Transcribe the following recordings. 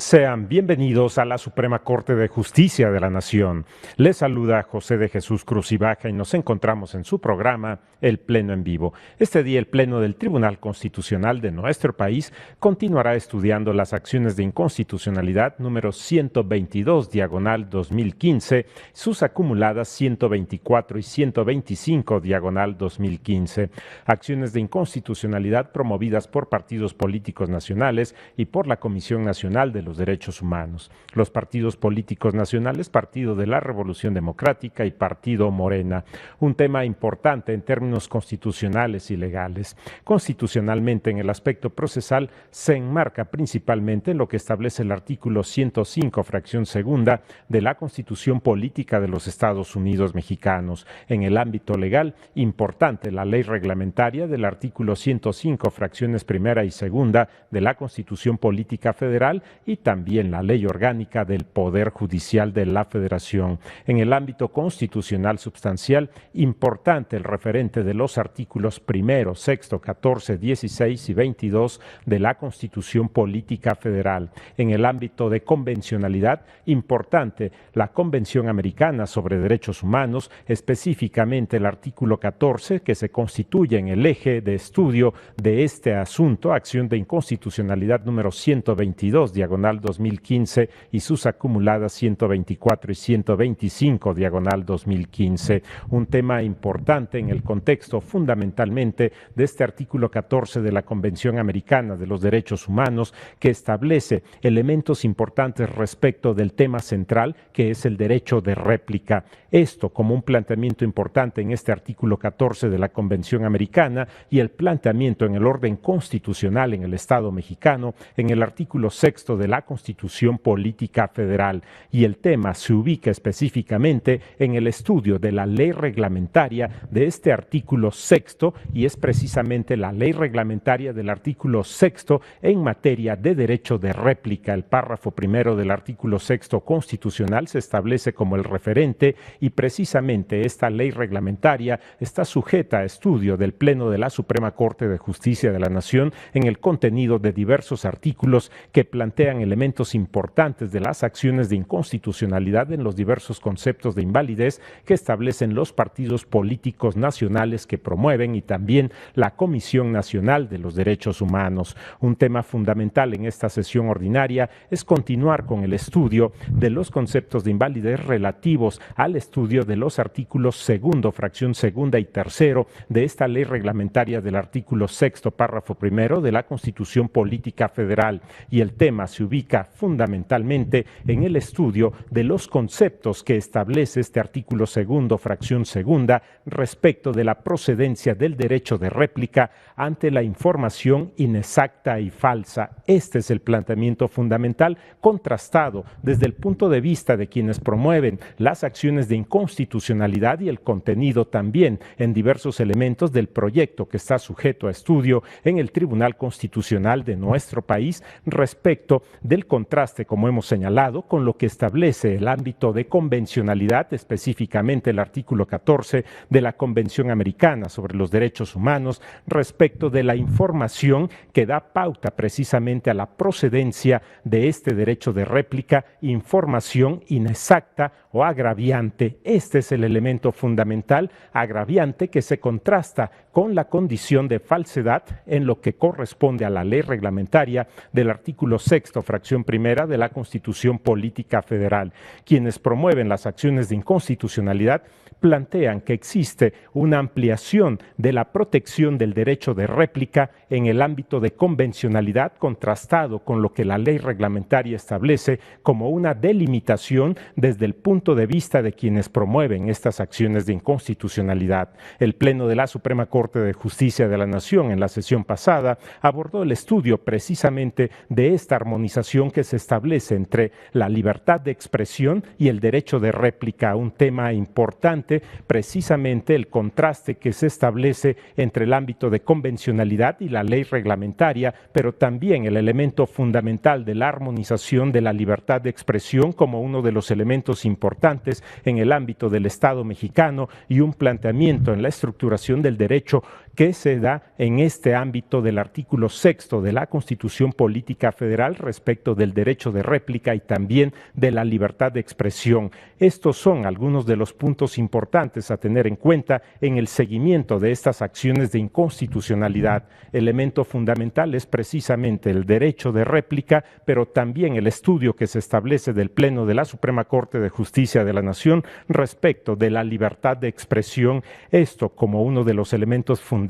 Sean bienvenidos a la Suprema Corte de Justicia de la Nación. Les saluda José de Jesús Cruz y Baja y nos encontramos en su programa El Pleno en Vivo. Este día el Pleno del Tribunal Constitucional de nuestro país continuará estudiando las acciones de inconstitucionalidad número 122 diagonal 2015, sus acumuladas 124 y 125 diagonal 2015. Acciones de inconstitucionalidad promovidas por partidos políticos nacionales y por la Comisión Nacional de los Derechos Humanos. Los partidos políticos nacionales, Partido de la Revolución Democrática y Partido Morena. Un tema importante en términos constitucionales y legales. Constitucionalmente, en el aspecto procesal, se enmarca principalmente en lo que establece el artículo 105, fracción segunda, de la Constitución Política de los Estados Unidos Mexicanos. En el ámbito legal, importante la ley reglamentaria del artículo 105, fracciones primera y segunda, de la Constitución Política Federal y también la Ley Orgánica del Poder Judicial de la Federación. En el ámbito constitucional sustancial, importante el referente de los artículos primero, sexto, 14, 16 y 22 de la Constitución Política Federal. En el ámbito de convencionalidad, importante la Convención Americana sobre Derechos Humanos, específicamente el artículo 14, que se constituye en el eje de estudio de este asunto, acción de inconstitucionalidad número 122, diagonal 2015, y sus acumuladas 124 y 125, diagonal 2015. Un tema importante en el contexto fundamentalmente de este artículo 14 de la Convención Americana de los Derechos Humanos, que establece elementos importantes respecto del tema central, que es el derecho de réplica. Esto como un planteamiento importante en este artículo 14 de la Convención Americana y el planteamiento en el orden constitucional en el Estado mexicano en el artículo sexto de la Constitución Política Federal. Y el tema se ubica específicamente en el estudio de la ley reglamentaria de este artículo sexto, y es precisamente la ley reglamentaria del artículo sexto en materia de derecho de réplica. El párrafo primero del artículo sexto constitucional se establece como el referente, y precisamente esta ley reglamentaria está sujeta a estudio del Pleno de la Suprema Corte de Justicia de la Nación en el contenido de diversos artículos que plantean elementos importantes de las acciones de inconstitucionalidad en los diversos conceptos de invalidez que establecen los partidos políticos nacionales que promueven y también la Comisión Nacional de los Derechos Humanos. Un tema fundamental en esta sesión ordinaria es continuar con el estudio de los conceptos de invalidez relativos al estudio de los artículos segundo, fracción segunda y tercero de esta ley reglamentaria del artículo sexto, párrafo primero de la Constitución Política Federal. Y el tema se ubica fundamentalmente en el estudio de los conceptos que establece este artículo segundo, fracción segunda, respecto de la procedencia del derecho de réplica ante la información inexacta y falsa. Este es el planteamiento fundamental contrastado desde el punto de vista de quienes promueven las acciones de inconstitucionalidad y el contenido también en diversos elementos del proyecto que está sujeto a estudio en el Tribunal Constitucional de nuestro país respecto del contraste, como hemos señalado, con lo que establece el ámbito de convencionalidad, específicamente el artículo 14 de la Convención Americana sobre los Derechos Humanos, respecto de la información que da pauta precisamente a la procedencia de este derecho de réplica, información inexacta o agraviante. Este es el elemento fundamental, agraviante, que se contrasta con la condición de falsedad en lo que corresponde a la ley reglamentaria del artículo sexto, fracción primera de la Constitución Política Federal. Quienes promueven las acciones de inconstitucionalidad plantean que existe una ampliación de la protección del derecho de réplica en el ámbito de convencionalidad, contrastado con lo que la ley reglamentaria establece como una delimitación desde el punto de vista de quienes promueven estas acciones de inconstitucionalidad. El Pleno de la Suprema Corte de Justicia de la Nación en la sesión pasada abordó el estudio precisamente de esta armonización que se establece entre la libertad de expresión y el derecho de réplica, un tema importante, precisamente el contraste que se establece entre el ámbito de convencionalidad y la ley reglamentaria, pero también el elemento fundamental de la armonización de la libertad de expresión como uno de los elementos importantes en el ámbito del Estado mexicano y un planteamiento en la estructuración del derecho que se da en este ámbito del artículo 6º de la Constitución Política Federal respecto del derecho de réplica y también de la libertad de expresión. Estos son algunos de los puntos importantes a tener en cuenta en el seguimiento de estas acciones de inconstitucionalidad. Elemento fundamental es precisamente el derecho de réplica, pero también el estudio que se establece del Pleno de la Suprema Corte de Justicia de la Nación respecto de la libertad de expresión, esto como uno de los elementos fundamentales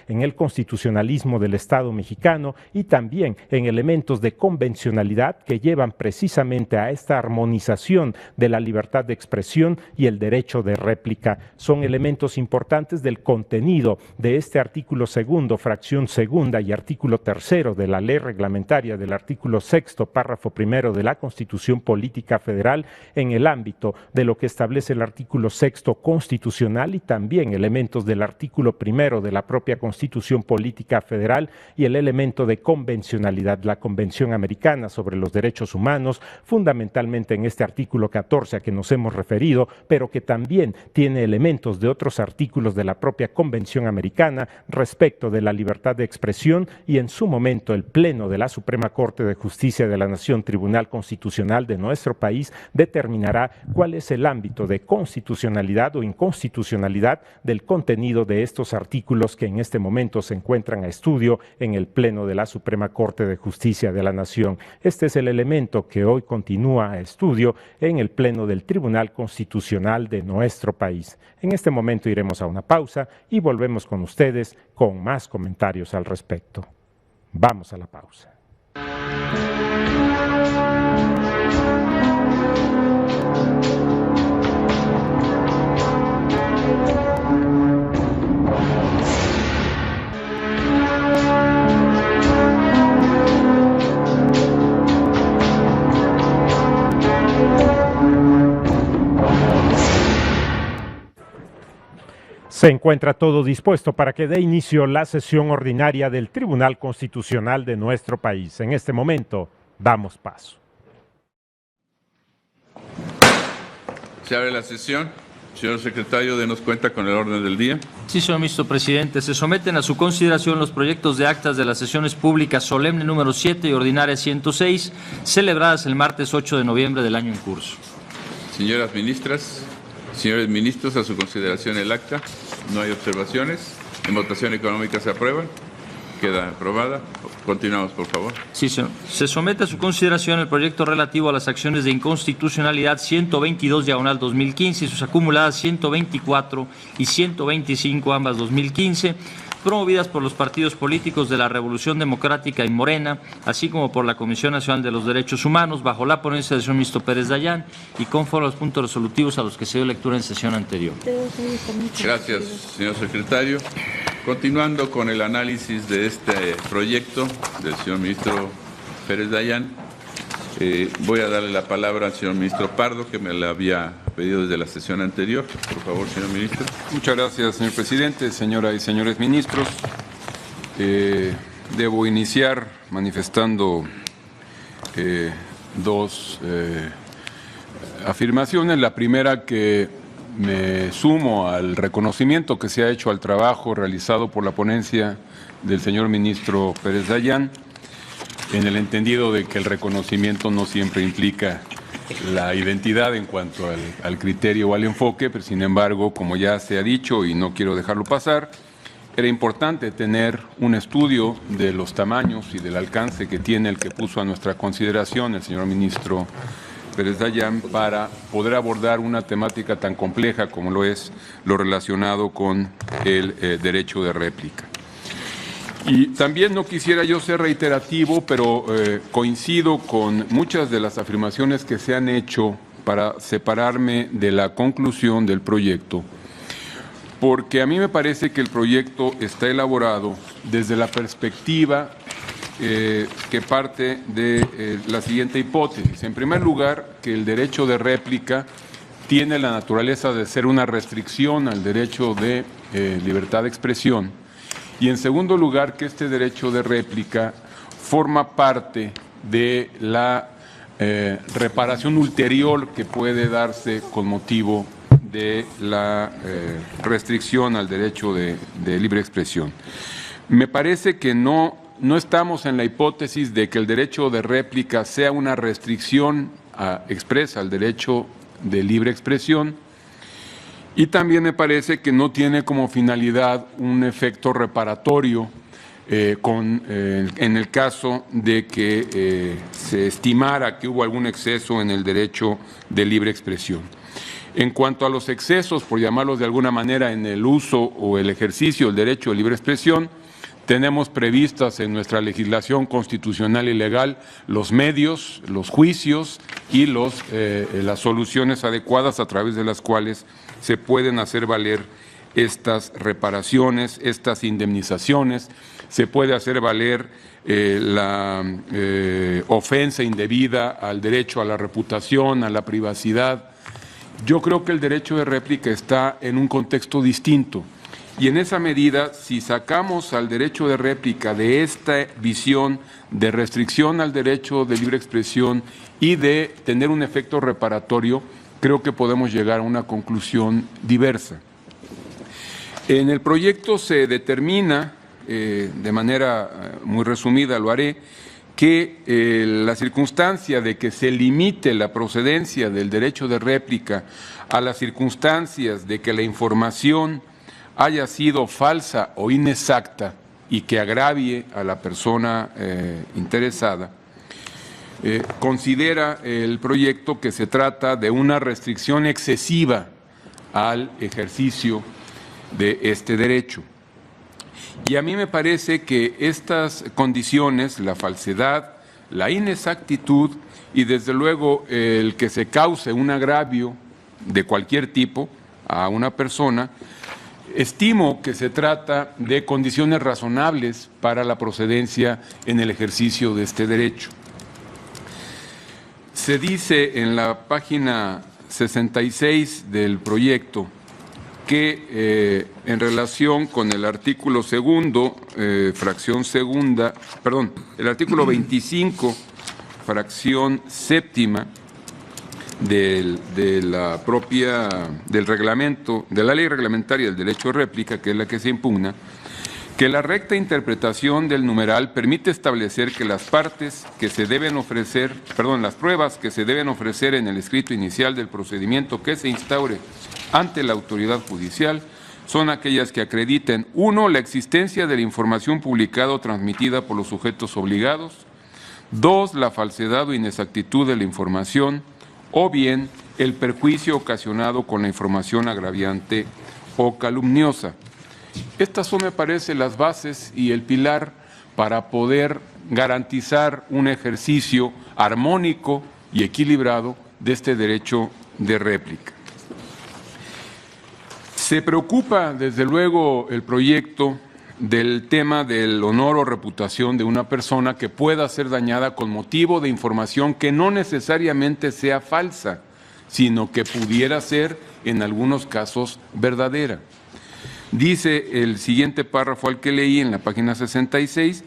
en el constitucionalismo del Estado mexicano y también en elementos de convencionalidad que llevan precisamente a esta armonización de la libertad de expresión y el derecho de réplica. Son elementos importantes del contenido de este artículo 2º, fracción 2ª y artículo 3º de la ley reglamentaria del artículo 6º, párrafo 1º de la Constitución Política Federal en el ámbito de lo que establece el artículo 6º constitucional y también elementos del artículo 1º de la propia Constitución Política Federal y el elemento de convencionalidad, la Convención Americana sobre los Derechos Humanos, fundamentalmente en este artículo 14 a que nos hemos referido, pero que también tiene elementos de otros artículos de la propia Convención Americana respecto de la libertad de expresión y en su momento el Pleno de la Suprema Corte de Justicia de la Nación, Tribunal Constitucional de nuestro país, determinará cuál es el ámbito de constitucionalidad o inconstitucionalidad del contenido de estos artículos que en este momento se encuentran a estudio en el Pleno de la Suprema Corte de Justicia de la Nación. Este es el elemento que hoy continúa a estudio en el Pleno del Tribunal Constitucional de nuestro país. En este momento iremos a una pausa y volvemos con ustedes con más comentarios al respecto. Vamos a la pausa. Se encuentra todo dispuesto para que dé inicio la sesión ordinaria del Tribunal Constitucional de nuestro país. En este momento, damos paso. Se abre la sesión. Señor secretario, denos cuenta con el orden del día. Sí, señor ministro presidente. Se someten a su consideración los proyectos de actas de las sesiones públicas solemne número 7 y ordinaria 106, celebradas el martes 8 de noviembre del año en curso. Señoras ministras, señores ministros, a su consideración el acta. No hay observaciones. En votación económica se aprueban. Queda aprobada. Continuamos, por favor. Sí, señor. Se somete a su consideración el proyecto relativo a las acciones de inconstitucionalidad 122/2015 y sus acumuladas 124 y 125, ambas 2015, promovidas por los partidos políticos de la Revolución Democrática y Morena, así como por la Comisión Nacional de los Derechos Humanos, bajo la ponencia del señor ministro Pérez Dayán y conforme a los puntos resolutivos a los que se dio lectura en sesión anterior. Gracias, señor secretario. Continuando con el análisis de este proyecto del señor ministro Pérez Dayán, voy a darle la palabra al señor ministro Pardo, que me la había pedido desde la sesión anterior. Por favor, señor ministro. Muchas gracias, señor presidente, señoras y señores ministros. Debo iniciar manifestando dos afirmaciones. La primera, que me sumo al reconocimiento que se ha hecho al trabajo realizado por la ponencia del señor ministro Pérez Dayán, en el entendido de que el reconocimiento no siempre implica la identidad en cuanto al criterio o al enfoque, pero sin embargo, como ya se ha dicho y no quiero dejarlo pasar, era importante tener un estudio de los tamaños y del alcance que tiene el que puso a nuestra consideración el señor ministro Pérez Dayán para poder abordar una temática tan compleja como lo es lo relacionado con el derecho de réplica. Y también no quisiera yo ser reiterativo, pero coincido con muchas de las afirmaciones que se han hecho para separarme de la conclusión del proyecto, porque a mí me parece que el proyecto está elaborado desde la perspectiva que parte de la siguiente hipótesis. En primer lugar, que el derecho de réplica tiene la naturaleza de ser una restricción al derecho de libertad de expresión. Y en segundo lugar, que este derecho de réplica forma parte de la reparación ulterior que puede darse con motivo de la restricción al derecho de libre expresión. Me parece que no estamos en la hipótesis de que el derecho de réplica sea una restricción expresa al derecho de libre expresión, y también me parece que no tiene como finalidad un efecto reparatorio en el caso de que se estimara que hubo algún exceso en el derecho de libre expresión. En cuanto a los excesos, por llamarlos de alguna manera, en el uso o el ejercicio del derecho de libre expresión, tenemos previstas en nuestra legislación constitucional y legal los medios, los juicios y las soluciones adecuadas a través de las cuales se pueden hacer valer estas reparaciones, estas indemnizaciones. Se puede hacer valer la ofensa indebida al derecho a la reputación, a la privacidad. Yo creo que el derecho de réplica está en un contexto distinto. Y en esa medida, si sacamos al derecho de réplica de esta visión de restricción al derecho de libre expresión y de tener un efecto reparatorio, creo que podemos llegar a una conclusión diversa. En el proyecto se determina, de manera muy resumida lo haré, que la circunstancia de que se limite la procedencia del derecho de réplica a las circunstancias de que la información haya sido falsa o inexacta y que agravie a la persona interesada, considera el proyecto que se trata de una restricción excesiva al ejercicio de este derecho. Y a mí me parece que estas condiciones, la falsedad, la inexactitud y desde luego el que se cause un agravio de cualquier tipo a una persona, estimo que se trata de condiciones razonables para la procedencia en el ejercicio de este derecho. Se dice en la página 66 del proyecto que en relación con el artículo segundo, fracción segunda, perdón, el artículo 25, fracción séptima del reglamento, de la ley reglamentaria del derecho de réplica, que es la que se impugna, que la recta interpretación del numeral permite establecer que las partes que se deben ofrecer, las pruebas que se deben ofrecer en el escrito inicial del procedimiento que se instaure ante la autoridad judicial son aquellas que acrediten, 1, la existencia de la información publicada o transmitida por los sujetos obligados, 2, la falsedad o inexactitud de la información, o bien el perjuicio ocasionado con la información agraviante o calumniosa. Estas son, me parece, las bases y el pilar para poder garantizar un ejercicio armónico y equilibrado de este derecho de réplica. Se preocupa, desde luego, el proyecto del tema del honor o reputación de una persona que pueda ser dañada con motivo de información que no necesariamente sea falsa, sino que pudiera ser, en algunos casos, verdadera. Dice el siguiente párrafo al que leí en la página 66,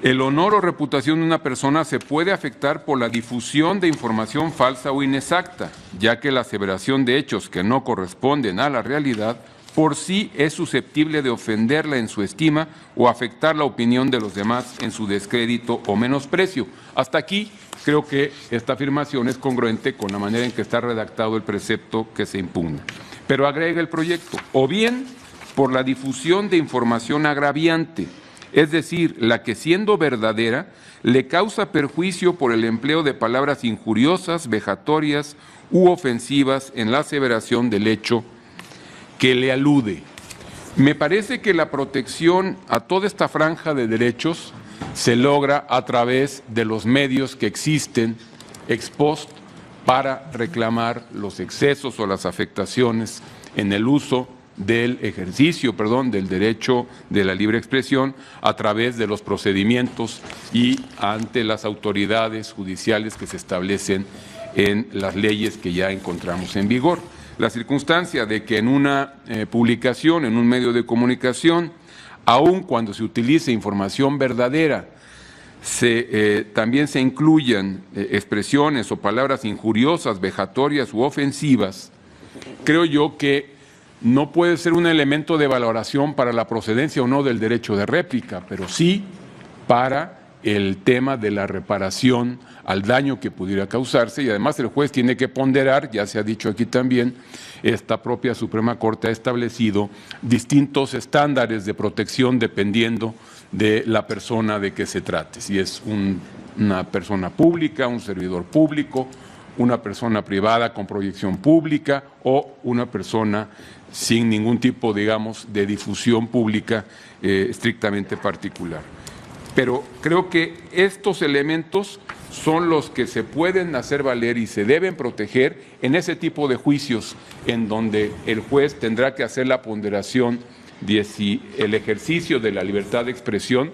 el honor o reputación de una persona se puede afectar por la difusión de información falsa o inexacta, ya que la aseveración de hechos que no corresponden a la realidad por sí es susceptible de ofenderla en su estima o afectar la opinión de los demás en su descrédito o menosprecio. Hasta aquí creo que esta afirmación es congruente con la manera en que está redactado el precepto que se impugna. Pero agrega el proyecto, o bien por la difusión de información agraviante, es decir, la que siendo verdadera le causa perjuicio por el empleo de palabras injuriosas, vejatorias u ofensivas en la aseveración del hecho que le alude. Me parece que la protección a toda esta franja de derechos se logra a través de los medios que existen ex post para reclamar los excesos o las afectaciones en el uso del ejercicio, del derecho de la libre expresión a través de los procedimientos y ante las autoridades judiciales que se establecen en las leyes que ya encontramos en vigor. La circunstancia de que en una publicación, en un medio de comunicación, aun cuando se utilice información verdadera, también se incluyan expresiones o palabras injuriosas, vejatorias u ofensivas, creo yo que no puede ser un elemento de valoración para la procedencia o no del derecho de réplica, pero sí para el tema de la reparación al daño que pudiera causarse, y además el juez tiene que ponderar, ya se ha dicho aquí también, esta propia Suprema Corte ha establecido distintos estándares de protección dependiendo de la persona de que se trate, si es una persona pública, un servidor público, una persona privada con proyección pública o una persona sin ningún tipo, digamos, de difusión pública estrictamente particular. Pero creo que estos elementos son los que se pueden hacer valer y se deben proteger en ese tipo de juicios en donde el juez tendrá que hacer la ponderación de si el ejercicio de la libertad de expresión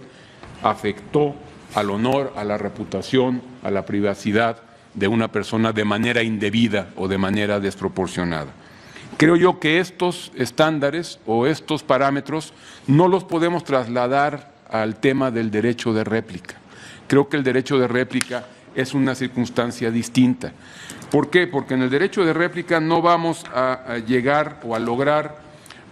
afectó al honor, a la reputación, a la privacidad de una persona de manera indebida o de manera desproporcionada. Creo yo que estos estándares o estos parámetros no los podemos trasladar al tema del derecho de réplica. Creo que el derecho de réplica es una circunstancia distinta. ¿Por qué? Porque en el derecho de réplica no vamos a llegar o a lograr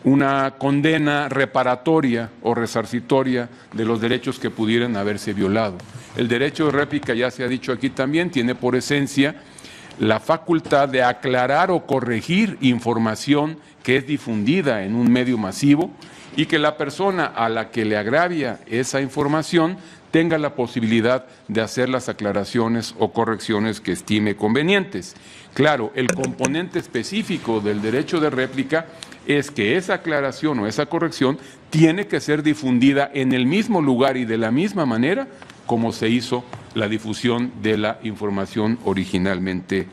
una condena reparatoria o resarcitoria de los derechos que pudieran haberse violado. El derecho de réplica, ya se ha dicho aquí también, tiene por esencia la facultad de aclarar o corregir información que es difundida en un medio masivo y que la persona a la que le agravia esa información tenga la posibilidad de hacer las aclaraciones o correcciones que estime convenientes. Claro, el componente específico del derecho de réplica es que esa aclaración o esa corrección tiene que ser difundida en el mismo lugar y de la misma manera como se hizo la difusión de la información originalmente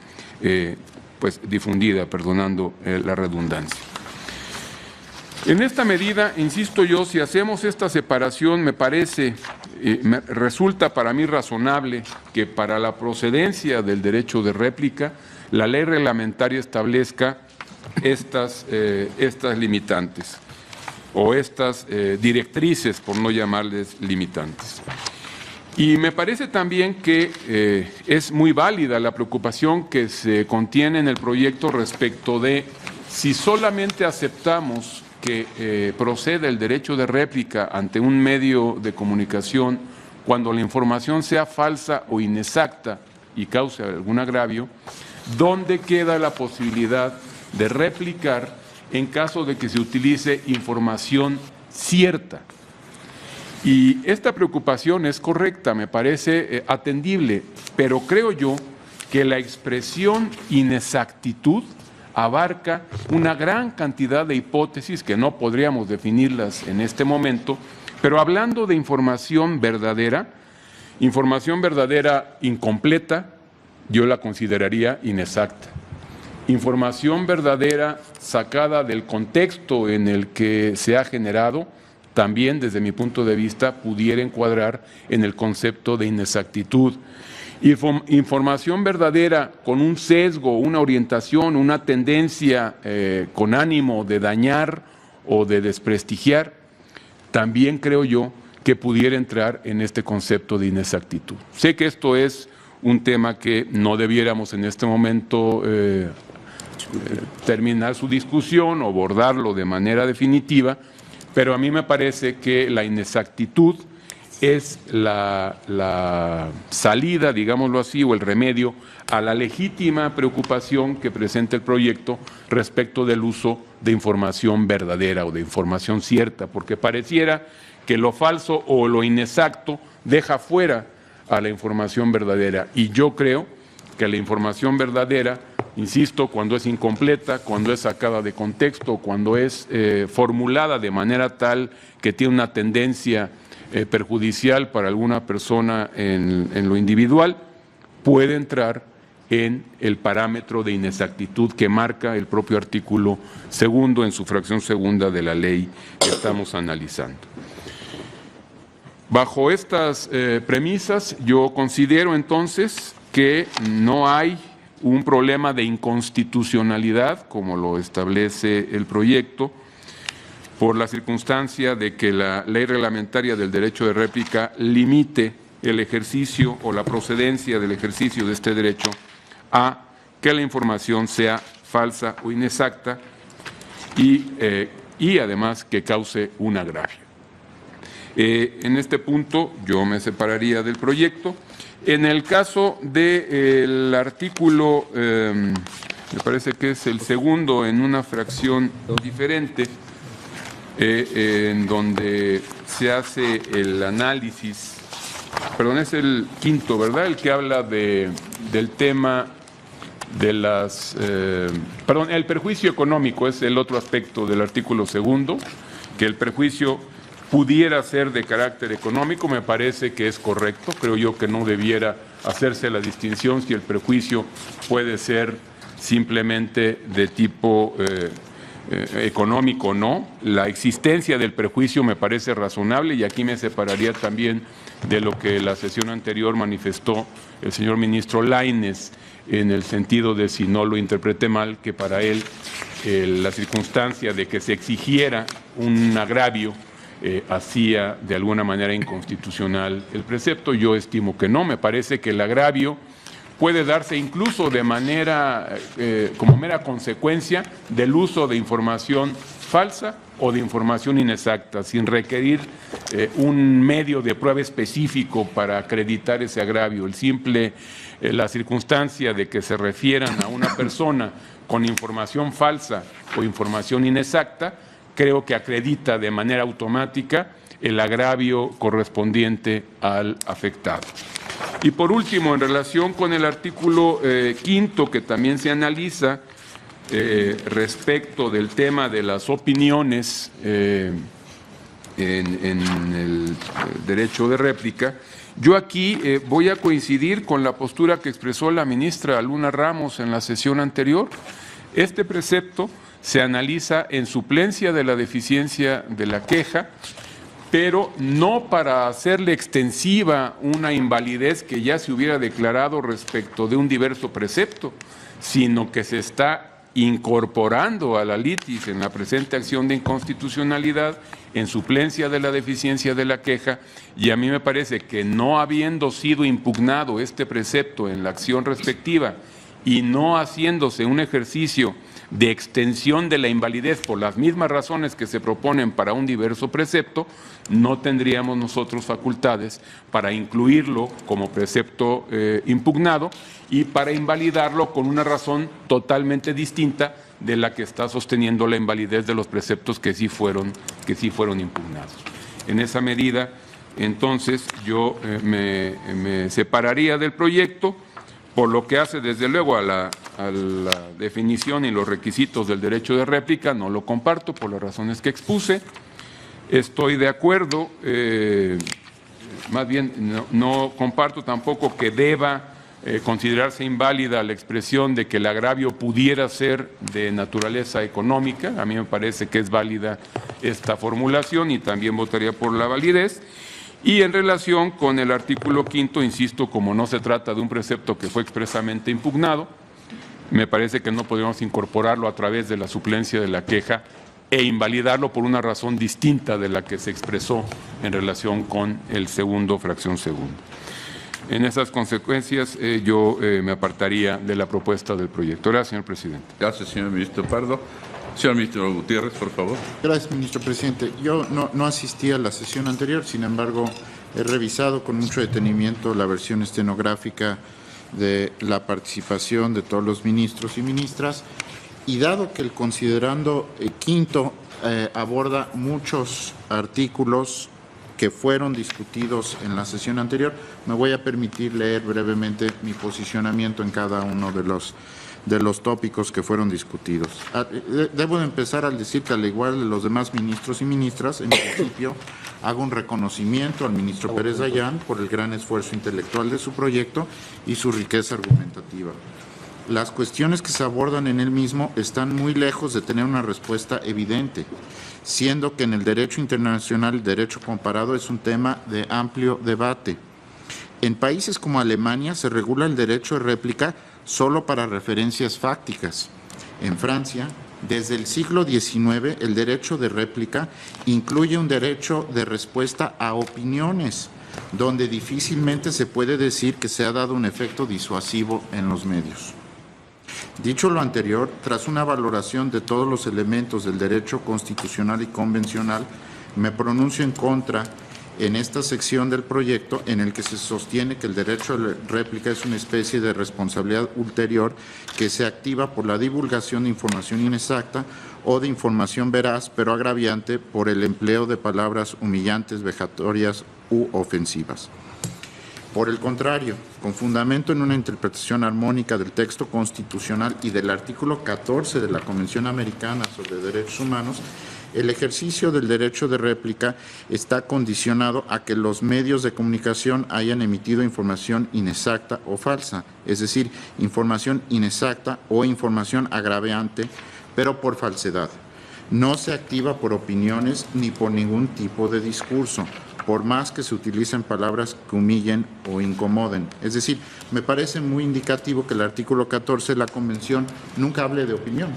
difundida, perdonando la redundancia. En esta medida, insisto yo, si hacemos esta separación, me resulta para mí razonable que para la procedencia del derecho de réplica, la ley reglamentaria establezca estas limitantes o estas directrices, por no llamarles limitantes. Y me parece también que es muy válida la preocupación que se contiene en el proyecto respecto de si solamente aceptamos que procede el derecho de réplica ante un medio de comunicación cuando la información sea falsa o inexacta y cause algún agravio, ¿dónde queda la posibilidad de replicar en caso de que se utilice información cierta? Y esta preocupación es correcta, me parece atendible, pero creo yo que la expresión inexactitud abarca una gran cantidad de hipótesis que no podríamos definirlas en este momento, pero hablando de información verdadera incompleta, yo la consideraría inexacta. Información verdadera sacada del contexto en el que se ha generado, también desde mi punto de vista pudiera encuadrar en el concepto de inexactitud. Información verdadera con un sesgo, una orientación, una tendencia con ánimo de dañar o de desprestigiar, también creo yo que pudiera entrar en este concepto de inexactitud. Sé que esto es un tema que no debiéramos en este momento terminar su discusión o abordarlo de manera definitiva, pero a mí me parece que la inexactitud es la salida, digámoslo así, o el remedio a la legítima preocupación que presenta el proyecto respecto del uso de información verdadera o de información cierta, porque pareciera que lo falso o lo inexacto deja fuera a la información verdadera. Y yo creo que la información verdadera, insisto, cuando es incompleta, cuando es sacada de contexto, cuando es formulada de manera tal que tiene una tendencia perjudicial para alguna persona en lo individual, puede entrar en el parámetro de inexactitud que marca el propio artículo 2 en su fracción segunda de la ley que estamos analizando. Bajo estas premisas, yo considero entonces que no hay un problema de inconstitucionalidad, como lo establece el proyecto, por la circunstancia de que la ley reglamentaria del derecho de réplica limite el ejercicio o la procedencia del ejercicio de este derecho a que la información sea falsa o inexacta y además que cause un agravio. En este punto yo me separaría del proyecto. En el caso del artículo, me parece que es el segundo en una fracción diferente, en donde se hace el análisis, perdón, es el quinto, ¿verdad?, el que habla del tema de las, perdón, el perjuicio económico es el otro aspecto del artículo segundo, que el perjuicio pudiera ser de carácter económico. Me parece que es correcto, creo yo que no debiera hacerse la distinción si el perjuicio puede ser simplemente de tipo económico o no. La existencia del perjuicio me parece razonable y aquí me separaría también de lo que la sesión anterior manifestó el señor ministro Lainez, en el sentido de, si no lo interpreté mal, que para él la circunstancia de que se exigiera un agravio hacía de alguna manera inconstitucional el precepto. Yo estimo que no, me parece que el agravio puede darse incluso de manera, como mera consecuencia del uso de información falsa o de información inexacta, sin requerir un medio de prueba específico para acreditar ese agravio. La circunstancia de que se refieran a una persona con información falsa o información inexacta, creo que acredita de manera automática el agravio correspondiente al afectado. Y por último, en relación con el artículo quinto, que también se analiza respecto del tema de las opiniones en el derecho de réplica, yo aquí voy a coincidir con la postura que expresó la ministra Luna Ramos en la sesión anterior. Este precepto se analiza en suplencia de la deficiencia de la queja, pero no para hacerle extensiva una invalidez que ya se hubiera declarado respecto de un diverso precepto, sino que se está incorporando a la litis en la presente acción de inconstitucionalidad en suplencia de la deficiencia de la queja, y a mí me parece que no habiendo sido impugnado este precepto en la acción respectiva y no haciéndose un ejercicio de extensión de la invalidez por las mismas razones que se proponen para un diverso precepto, no tendríamos nosotros facultades para incluirlo como precepto impugnado y para invalidarlo con una razón totalmente distinta de la que está sosteniendo la invalidez de los preceptos que sí fueron impugnados. En esa medida, entonces, yo me separaría del proyecto. Por lo que hace, desde luego, a la definición y los requisitos del derecho de réplica, no lo comparto por las razones que expuse. Estoy de acuerdo, más bien no comparto tampoco que deba considerarse inválida la expresión de que el agravio pudiera ser de naturaleza económica. A mí me parece que es válida esta formulación y también votaría por la validez. Y en relación con el artículo quinto, insisto, como no se trata de un precepto que fue expresamente impugnado, me parece que no podríamos incorporarlo a través de la suplencia de la queja e invalidarlo por una razón distinta de la que se expresó en relación con el segundo, fracción segunda. En esas consecuencias, yo me apartaría de la propuesta del proyecto. Gracias, señor presidente. Gracias, señor ministro Pardo. Señor ministro Gutiérrez, por favor. Gracias, ministro presidente. Yo no asistí a la sesión anterior, sin embargo, he revisado con mucho detenimiento la versión estenográfica de la participación de todos los ministros y ministras, y dado que el considerando quinto aborda muchos artículos que fueron discutidos en la sesión anterior, me voy a permitir leer brevemente mi posicionamiento en cada uno de los tópicos que fueron discutidos. Debo de empezar al decir que, al igual de los demás ministros y ministras, en principio hago un reconocimiento al ministro Pérez Dayán por el gran esfuerzo intelectual de su proyecto y su riqueza argumentativa. Las cuestiones que se abordan en él mismo están muy lejos de tener una respuesta evidente, siendo que en el derecho internacional el derecho comparado es un tema de amplio debate. En países como Alemania se regula el derecho de réplica solo para referencias fácticas. En Francia, desde el siglo XIX, el derecho de réplica incluye un derecho de respuesta a opiniones, donde difícilmente se puede decir que se ha dado un efecto disuasivo en los medios. Dicho lo anterior, tras una valoración de todos los elementos del derecho constitucional y convencional, me pronuncio en contra en esta sección del proyecto en el que se sostiene que el derecho a la réplica es una especie de responsabilidad ulterior que se activa por la divulgación de información inexacta o de información veraz, pero agraviante por el empleo de palabras humillantes, vejatorias u ofensivas. Por el contrario, con fundamento en una interpretación armónica del texto constitucional y del artículo 14 de la Convención Americana sobre Derechos Humanos, el ejercicio del derecho de réplica está condicionado a que los medios de comunicación hayan emitido información inexacta o falsa, es decir, información inexacta o información agraviante, pero por falsedad. No se activa por opiniones ni por ningún tipo de discurso, por más que se utilicen palabras que humillen o incomoden. Es decir, me parece muy indicativo que el artículo 14 de la Convención nunca hable de opinión.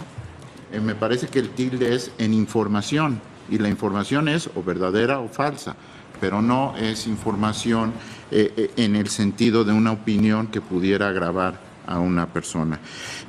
Me parece que el tilde es en información, y la información es o verdadera o falsa, pero no es información en el sentido de una opinión que pudiera agravar a una persona.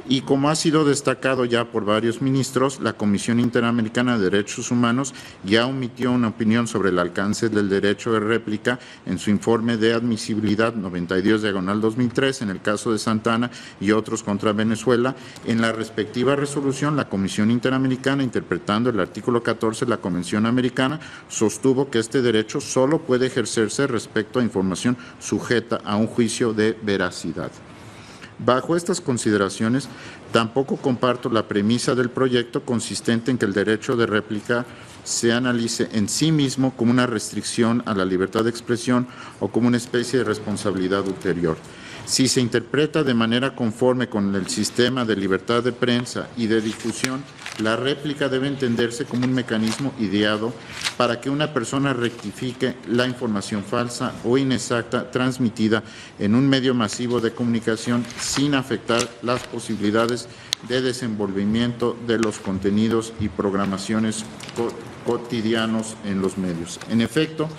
Y como ha sido destacado ya por varios ministros, la Comisión Interamericana de Derechos Humanos ya omitió una opinión sobre el alcance del derecho de réplica en su informe de admisibilidad 92/2003 en el caso de Santana y otros contra Venezuela. En la respectiva resolución, la Comisión Interamericana, interpretando el artículo 14 de la Convención Americana, sostuvo que este derecho solo puede ejercerse respecto a información sujeta a un juicio de veracidad. Bajo estas consideraciones, tampoco comparto la premisa del proyecto consistente en que el derecho de réplica se analice en sí mismo como una restricción a la libertad de expresión o como una especie de responsabilidad ulterior. Si se interpreta de manera conforme con el sistema de libertad de prensa y de difusión, la réplica debe entenderse como un mecanismo ideado para que una persona rectifique la información falsa o inexacta transmitida en un medio masivo de comunicación sin afectar las posibilidades de desenvolvimiento de los contenidos y programaciones cotidianos en los medios. En efecto,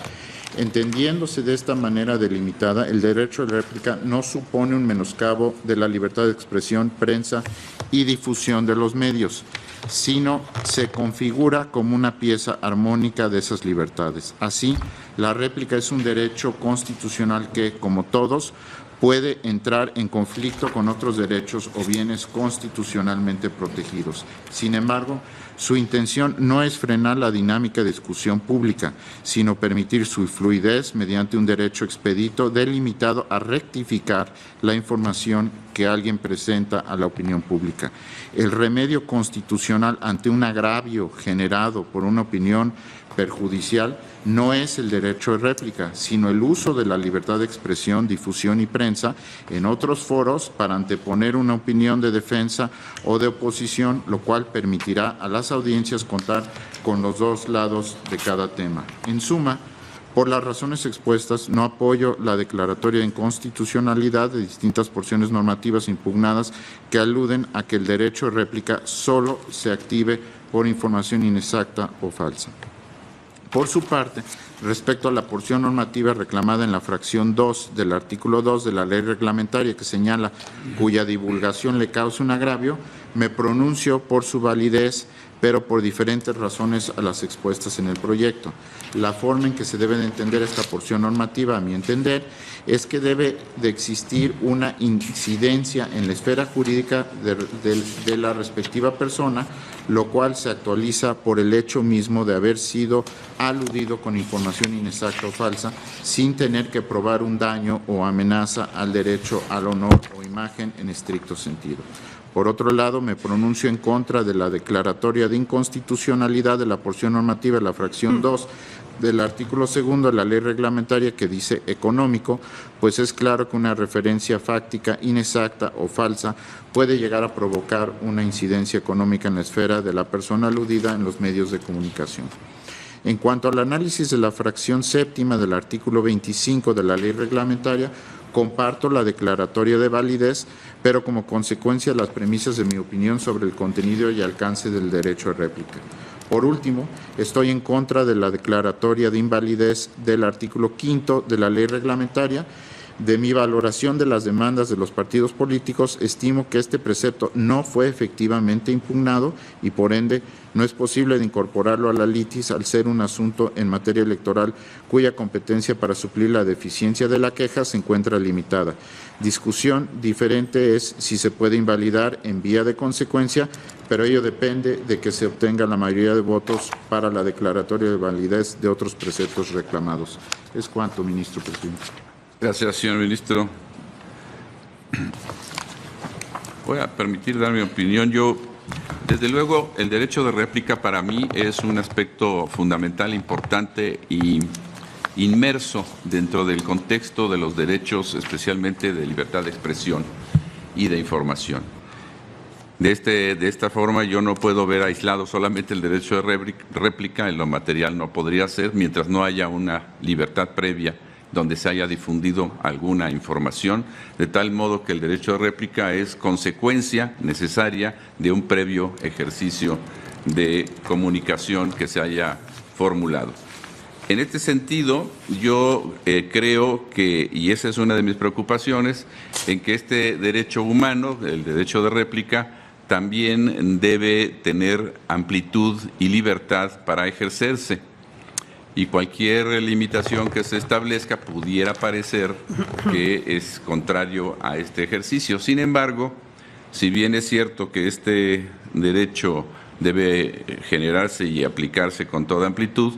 entendiéndose de esta manera delimitada, el derecho de réplica no supone un menoscabo de la libertad de expresión, prensa y difusión de los medios, sino se configura como una pieza armónica de esas libertades. Así, la réplica es un derecho constitucional que, como todos, puede entrar en conflicto con otros derechos o bienes constitucionalmente protegidos. Sin embargo, su intención no es frenar la dinámica de discusión pública, sino permitir su fluidez mediante un derecho expedito delimitado a rectificar la información que alguien presenta a la opinión pública. El remedio constitucional ante un agravio generado por una opinión perjudicial no es el derecho de réplica, sino el uso de la libertad de expresión, difusión y prensa en otros foros para anteponer una opinión de defensa o de oposición, lo cual permitirá a las audiencias contar con los dos lados de cada tema. En suma, por las razones expuestas, no apoyo la declaratoria de inconstitucionalidad de distintas porciones normativas impugnadas que aluden a que el derecho de réplica solo se active por información inexacta o falsa. Por su parte, respecto a la porción normativa reclamada en la fracción 2 del artículo 2 de la ley reglamentaria que señala cuya divulgación le cause un agravio, me pronuncio por su validez, pero por diferentes razones a las expuestas en el proyecto. La forma en que se debe de entender esta porción normativa, a mi entender, es que debe de existir una incidencia en la esfera jurídica de la respectiva persona, lo cual se actualiza por el hecho mismo de haber sido aludido con información inexacta o falsa, sin tener que probar un daño o amenaza al derecho al honor o imagen en estricto sentido. Por otro lado, me pronuncio en contra de la declaratoria de inconstitucionalidad de la porción normativa de la fracción 2 del artículo 2 de la ley reglamentaria que dice económico, pues es claro que una referencia fáctica inexacta o falsa puede llegar a provocar una incidencia económica en la esfera de la persona aludida en los medios de comunicación. En cuanto al análisis de la fracción séptima del artículo 25 de la ley reglamentaria, comparto la declaratoria de validez, pero como consecuencia las premisas de mi opinión sobre el contenido y alcance del derecho de réplica. Por último, estoy en contra de la declaratoria de invalidez del artículo 5 de la ley reglamentaria. de mi valoración de las demandas de los partidos políticos, estimo que este precepto no fue efectivamente impugnado y, por ende, no es posible de incorporarlo a la litis al ser un asunto en materia electoral cuya competencia para suplir la deficiencia de la queja se encuentra limitada. Discusión diferente es si se puede invalidar en vía de consecuencia, pero ello depende de que se obtenga la mayoría de votos para la declaratoria de validez de otros preceptos reclamados. Es cuanto, ministro presidente. Gracias, señor ministro. Voy a permitir dar mi opinión. Desde luego, el derecho de réplica para mí es un aspecto fundamental, importante y inmerso dentro del contexto de los derechos, especialmente de libertad de expresión y de información. De esta forma, yo no puedo ver aislado solamente el derecho de réplica, en lo material no podría ser, mientras no haya una libertad previa donde se haya difundido alguna información, de tal modo que el derecho de réplica es consecuencia necesaria de un previo ejercicio de comunicación que se haya formulado. En este sentido, yo creo que, y esa es una de mis preocupaciones, en que este derecho humano, el derecho de réplica, también debe tener amplitud y libertad para ejercerse. Y cualquier limitación que se establezca pudiera parecer que es contrario a este ejercicio. Sin embargo, si bien es cierto que este derecho debe generarse y aplicarse con toda amplitud,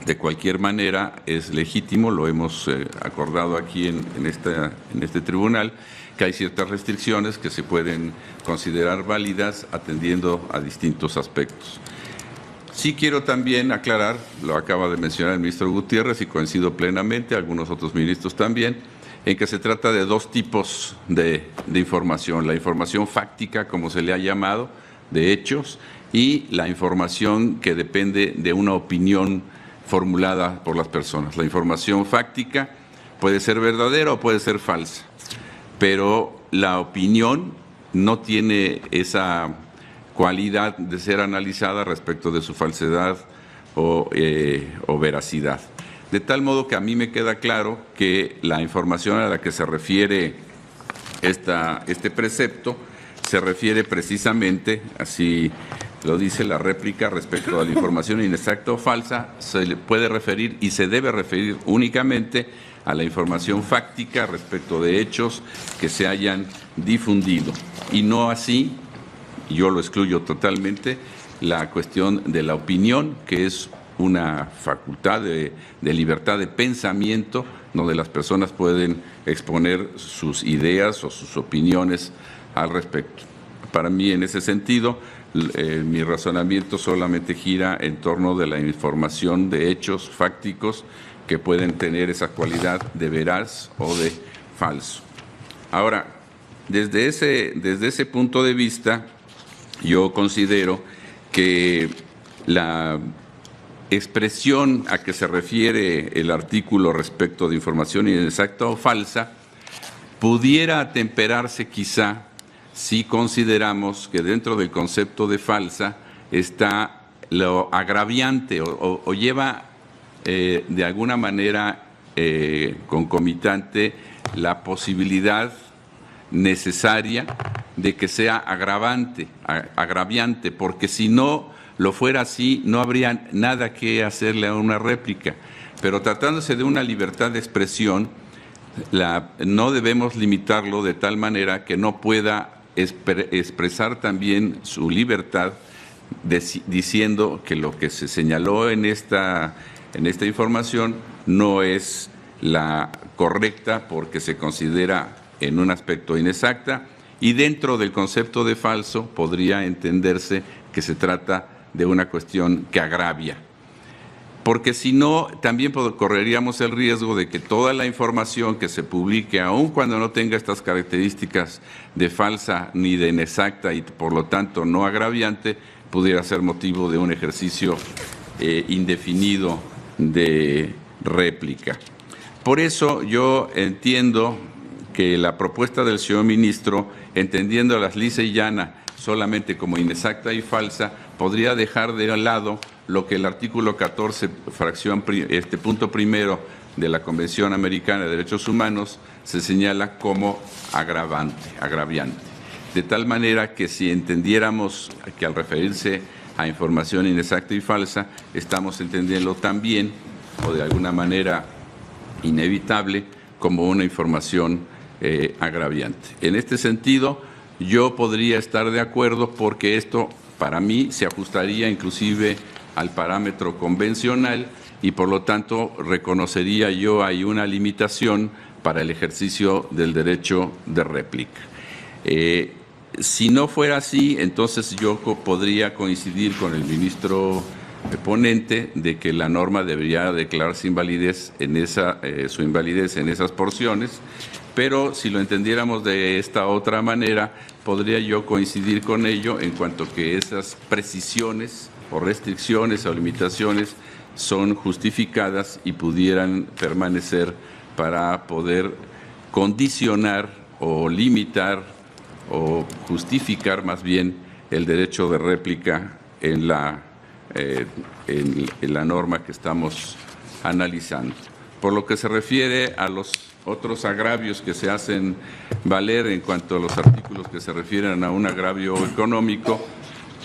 de cualquier manera es legítimo, lo hemos acordado aquí en este tribunal, que hay ciertas restricciones que se pueden considerar válidas atendiendo a distintos aspectos. Sí quiero también aclarar, lo acaba de mencionar el ministro Gutiérrez y coincido plenamente, algunos otros ministros también, en que se trata de dos tipos de información. La información fáctica, como se le ha llamado, de hechos, y la información que depende de una opinión formulada por las personas. La información fáctica puede ser verdadera o puede ser falsa, pero la opinión no tiene esa cualidad de ser analizada respecto de su falsedad o veracidad. De tal modo que a mí me queda claro que la información a la que se refiere este precepto se refiere precisamente, así lo dice la réplica, respecto a la información inexacta o falsa, se le puede referir y se debe referir únicamente a la información fáctica respecto de hechos que se hayan difundido, y no así, yo lo excluyo totalmente, la cuestión de la opinión, que es una facultad de libertad de pensamiento, donde las personas pueden exponer sus ideas o sus opiniones al respecto. Para mí, en ese sentido, mi razonamiento solamente gira en torno de la información de hechos fácticos que pueden tener esa cualidad de veraz o de falso. Ahora, desde ese punto de vista, yo considero que la expresión a que se refiere el artículo respecto de información inexacta o falsa pudiera atemperarse quizá si consideramos que dentro del concepto de falsa está lo agraviante o lleva de alguna manera concomitante la posibilidad necesaria de que sea agraviante, porque si no lo fuera así, no habría nada que hacerle a una réplica. Pero tratándose de una libertad de expresión, no debemos limitarlo de tal manera que no pueda expresar también su libertad diciendo que lo que se señaló en esta información no es la correcta porque se considera en un aspecto inexacta, y dentro del concepto de falso podría entenderse que se trata de una cuestión que agravia. Porque si no, también correríamos el riesgo de que toda la información que se publique, aun cuando no tenga estas características de falsa ni de inexacta y por lo tanto no agraviante, pudiera ser motivo de un ejercicio indefinido de réplica. Por eso yo entiendo que la propuesta del señor ministro, entendiendo las lisa y llana solamente como inexacta y falsa, podría dejar de lado lo que el artículo 14, punto primero de la Convención Americana de Derechos Humanos se señala como agraviante. De tal manera que si entendiéramos que al referirse a información inexacta y falsa, estamos entendiendo también, o de alguna manera inevitable, como una información agraviante. En este sentido, yo podría estar de acuerdo porque esto, para mí, se ajustaría inclusive al parámetro convencional y, por lo tanto, reconocería yo ahí una limitación para el ejercicio del derecho de réplica. Si no fuera así, entonces yo podría coincidir con el ministro ponente de que la norma debería declararse invalidez su invalidez en esas porciones, pero si lo entendiéramos de esta otra manera, podría yo coincidir con ello en cuanto que esas precisiones o restricciones o limitaciones son justificadas y pudieran permanecer para poder condicionar o limitar o justificar más bien el derecho de réplica en la norma que estamos analizando. Por lo que se refiere a los otros agravios que se hacen valer en cuanto a los artículos que se refieren a un agravio económico,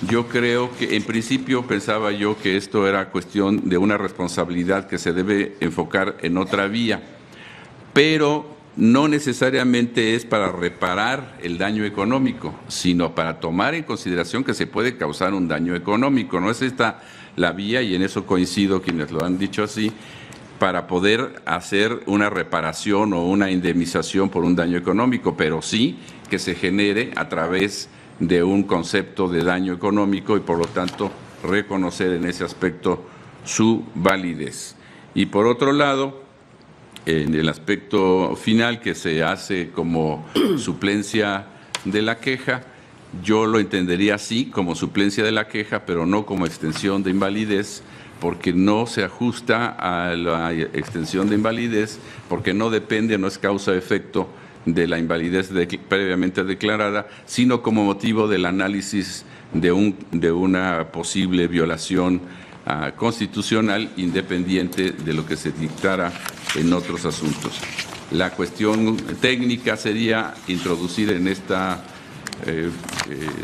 yo creo que en principio pensaba yo que esto era cuestión de una responsabilidad que se debe enfocar en otra vía, pero no necesariamente es para reparar el daño económico, sino para tomar en consideración que se puede causar un daño económico. No es esta la vía, y en eso coincido quienes lo han dicho así, para poder hacer una reparación o una indemnización por un daño económico, pero sí que se genere a través de un concepto de daño económico y, por lo tanto, reconocer en ese aspecto su validez. Y, por otro lado, en el aspecto final que se hace como suplencia de la queja, yo lo entendería así, como suplencia de la queja, pero no como extensión de invalidez, porque no se ajusta a la extensión de invalidez, porque no depende, no es causa-efecto de la invalidez previamente declarada, sino como motivo del análisis de una posible violación constitucional independiente de lo que se dictara en otros asuntos. La cuestión técnica sería introducir en esta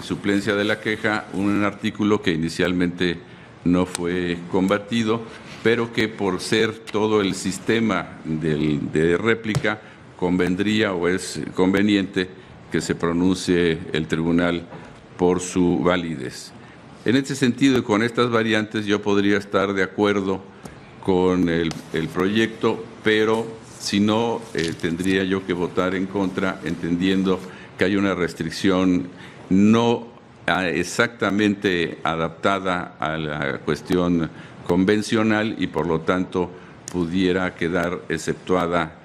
suplencia de la queja un artículo que inicialmente no fue combatido, pero que por ser todo el sistema de réplica convendría o es conveniente que se pronuncie el tribunal por su validez. En este sentido y con estas variantes yo podría estar de acuerdo con el proyecto, pero si no, tendría yo que votar en contra, entendiendo que hay una restricción no exactamente adaptada a la cuestión convencional y, por lo tanto, pudiera quedar exceptuada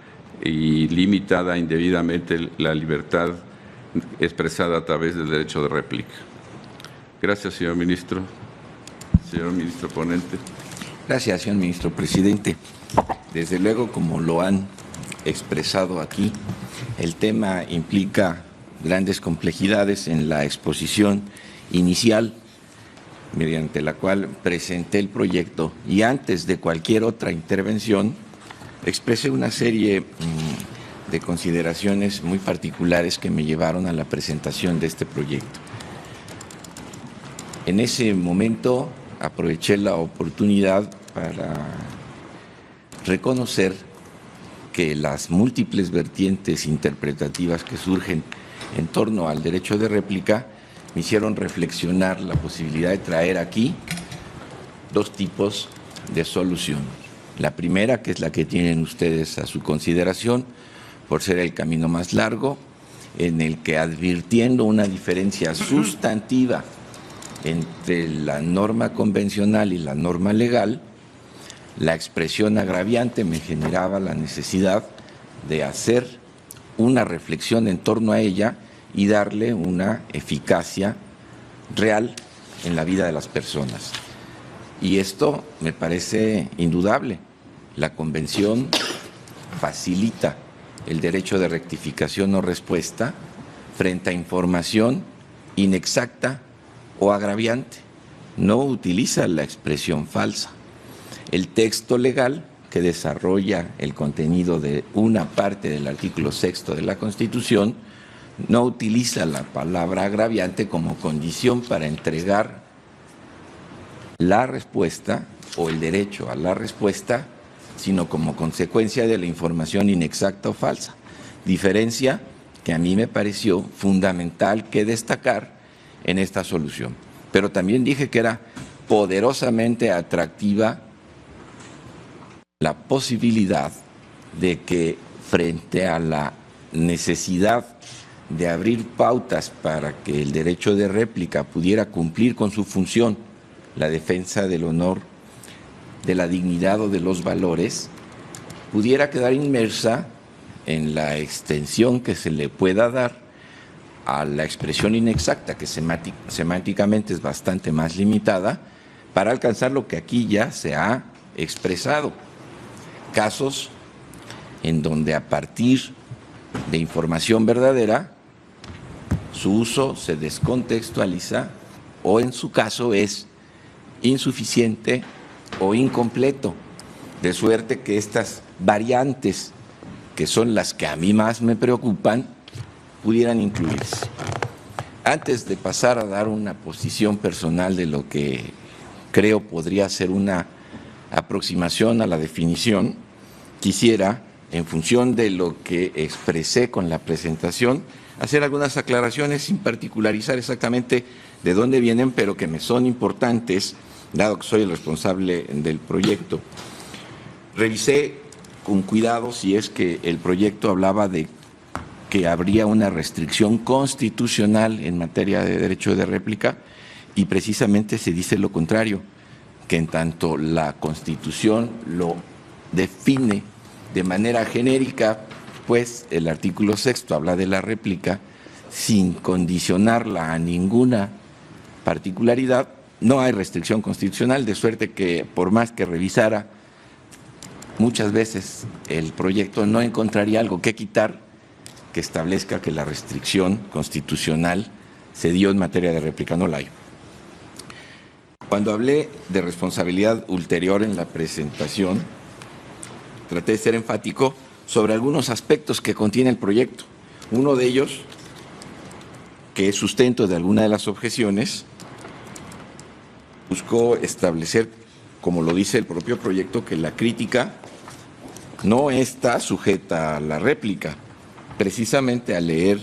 y limitada indebidamente la libertad expresada a través del derecho de réplica. Gracias, señor ministro. Señor ministro ponente. Gracias, señor ministro presidente. Desde luego, como lo han expresado aquí, el tema implica grandes complejidades en la exposición inicial, mediante la cual presenté el proyecto, y antes de cualquier otra intervención expresé una serie de consideraciones muy particulares que me llevaron a la presentación de este proyecto. En ese momento aproveché la oportunidad para reconocer que las múltiples vertientes interpretativas que surgen en torno al derecho de réplica me hicieron reflexionar la posibilidad de traer aquí dos tipos de solución. La primera, que es la que tienen ustedes a su consideración, por ser el camino más largo, en el que, advirtiendo una diferencia sustantiva entre la norma convencional y la norma legal, la expresión agraviante me generaba la necesidad de hacer una reflexión en torno a ella y darle una eficacia real en la vida de las personas. Y esto me parece indudable. La Convención facilita el derecho de rectificación o respuesta frente a información inexacta o agraviante. No utiliza la expresión falsa. El texto legal que desarrolla el contenido de una parte del artículo 6º de la Constitución, no utiliza la palabra agraviante como condición para entregar la respuesta o el derecho a la respuesta, sino como consecuencia de la información inexacta o falsa. Diferencia que a mí me pareció fundamental que destacar en esta solución. Pero también dije que era poderosamente atractiva la posibilidad de que frente a la necesidad de abrir pautas para que el derecho de réplica pudiera cumplir con su función, la defensa del honor, de la dignidad o de los valores, pudiera quedar inmersa en la extensión que se le pueda dar a la expresión inexacta, que semánticamente es bastante más limitada, para alcanzar lo que aquí ya se ha expresado. Casos en donde a partir de información verdadera, su uso se descontextualiza o en su caso es insuficiente o incompleto, de suerte que estas variantes, que son las que a mí más me preocupan, pudieran incluirse. Antes de pasar a dar una posición personal de lo que creo podría ser una aproximación a la definición, quisiera, en función de lo que expresé con la presentación, hacer algunas aclaraciones sin particularizar exactamente de dónde vienen, pero que me son importantes, dado que soy el responsable del proyecto. Revisé con cuidado si es que el proyecto hablaba de que habría una restricción constitucional en materia de derecho de réplica, y precisamente se dice lo contrario, que en tanto la Constitución lo define de manera genérica, pues el artículo 6º habla de la réplica sin condicionarla a ninguna particularidad. No hay restricción constitucional, de suerte que por más que revisara muchas veces el proyecto no encontraría algo que quitar que establezca que la restricción constitucional se dio en materia de réplica, no la hay. Cuando hablé de responsabilidad ulterior en la presentación, traté de ser enfático sobre algunos aspectos que contiene el proyecto. Uno de ellos, que es sustento de alguna de las objeciones, buscó establecer, como lo dice el propio proyecto, que la crítica no está sujeta a la réplica. Precisamente al leer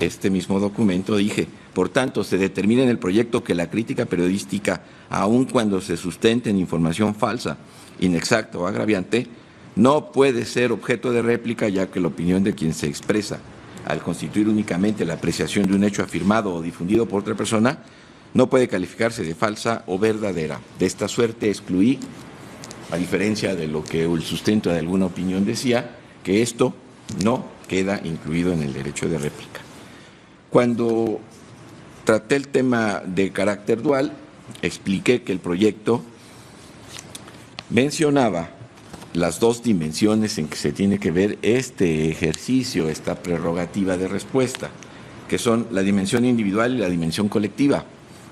este mismo documento dije, por tanto, se determina en el proyecto que la crítica periodística, aun cuando se sustente en información falsa, inexacta o agraviante, no puede ser objeto de réplica, ya que la opinión de quien se expresa, al constituir únicamente la apreciación de un hecho afirmado o difundido por otra persona, no puede calificarse de falsa o verdadera. De esta suerte excluí, a diferencia de lo que el sustento de alguna opinión decía, que esto no queda incluido en el derecho de réplica. Cuando traté el tema de carácter dual, expliqué que el proyecto mencionaba las dos dimensiones en que se tiene que ver este ejercicio, esta prerrogativa de respuesta, que son la dimensión individual y la dimensión colectiva.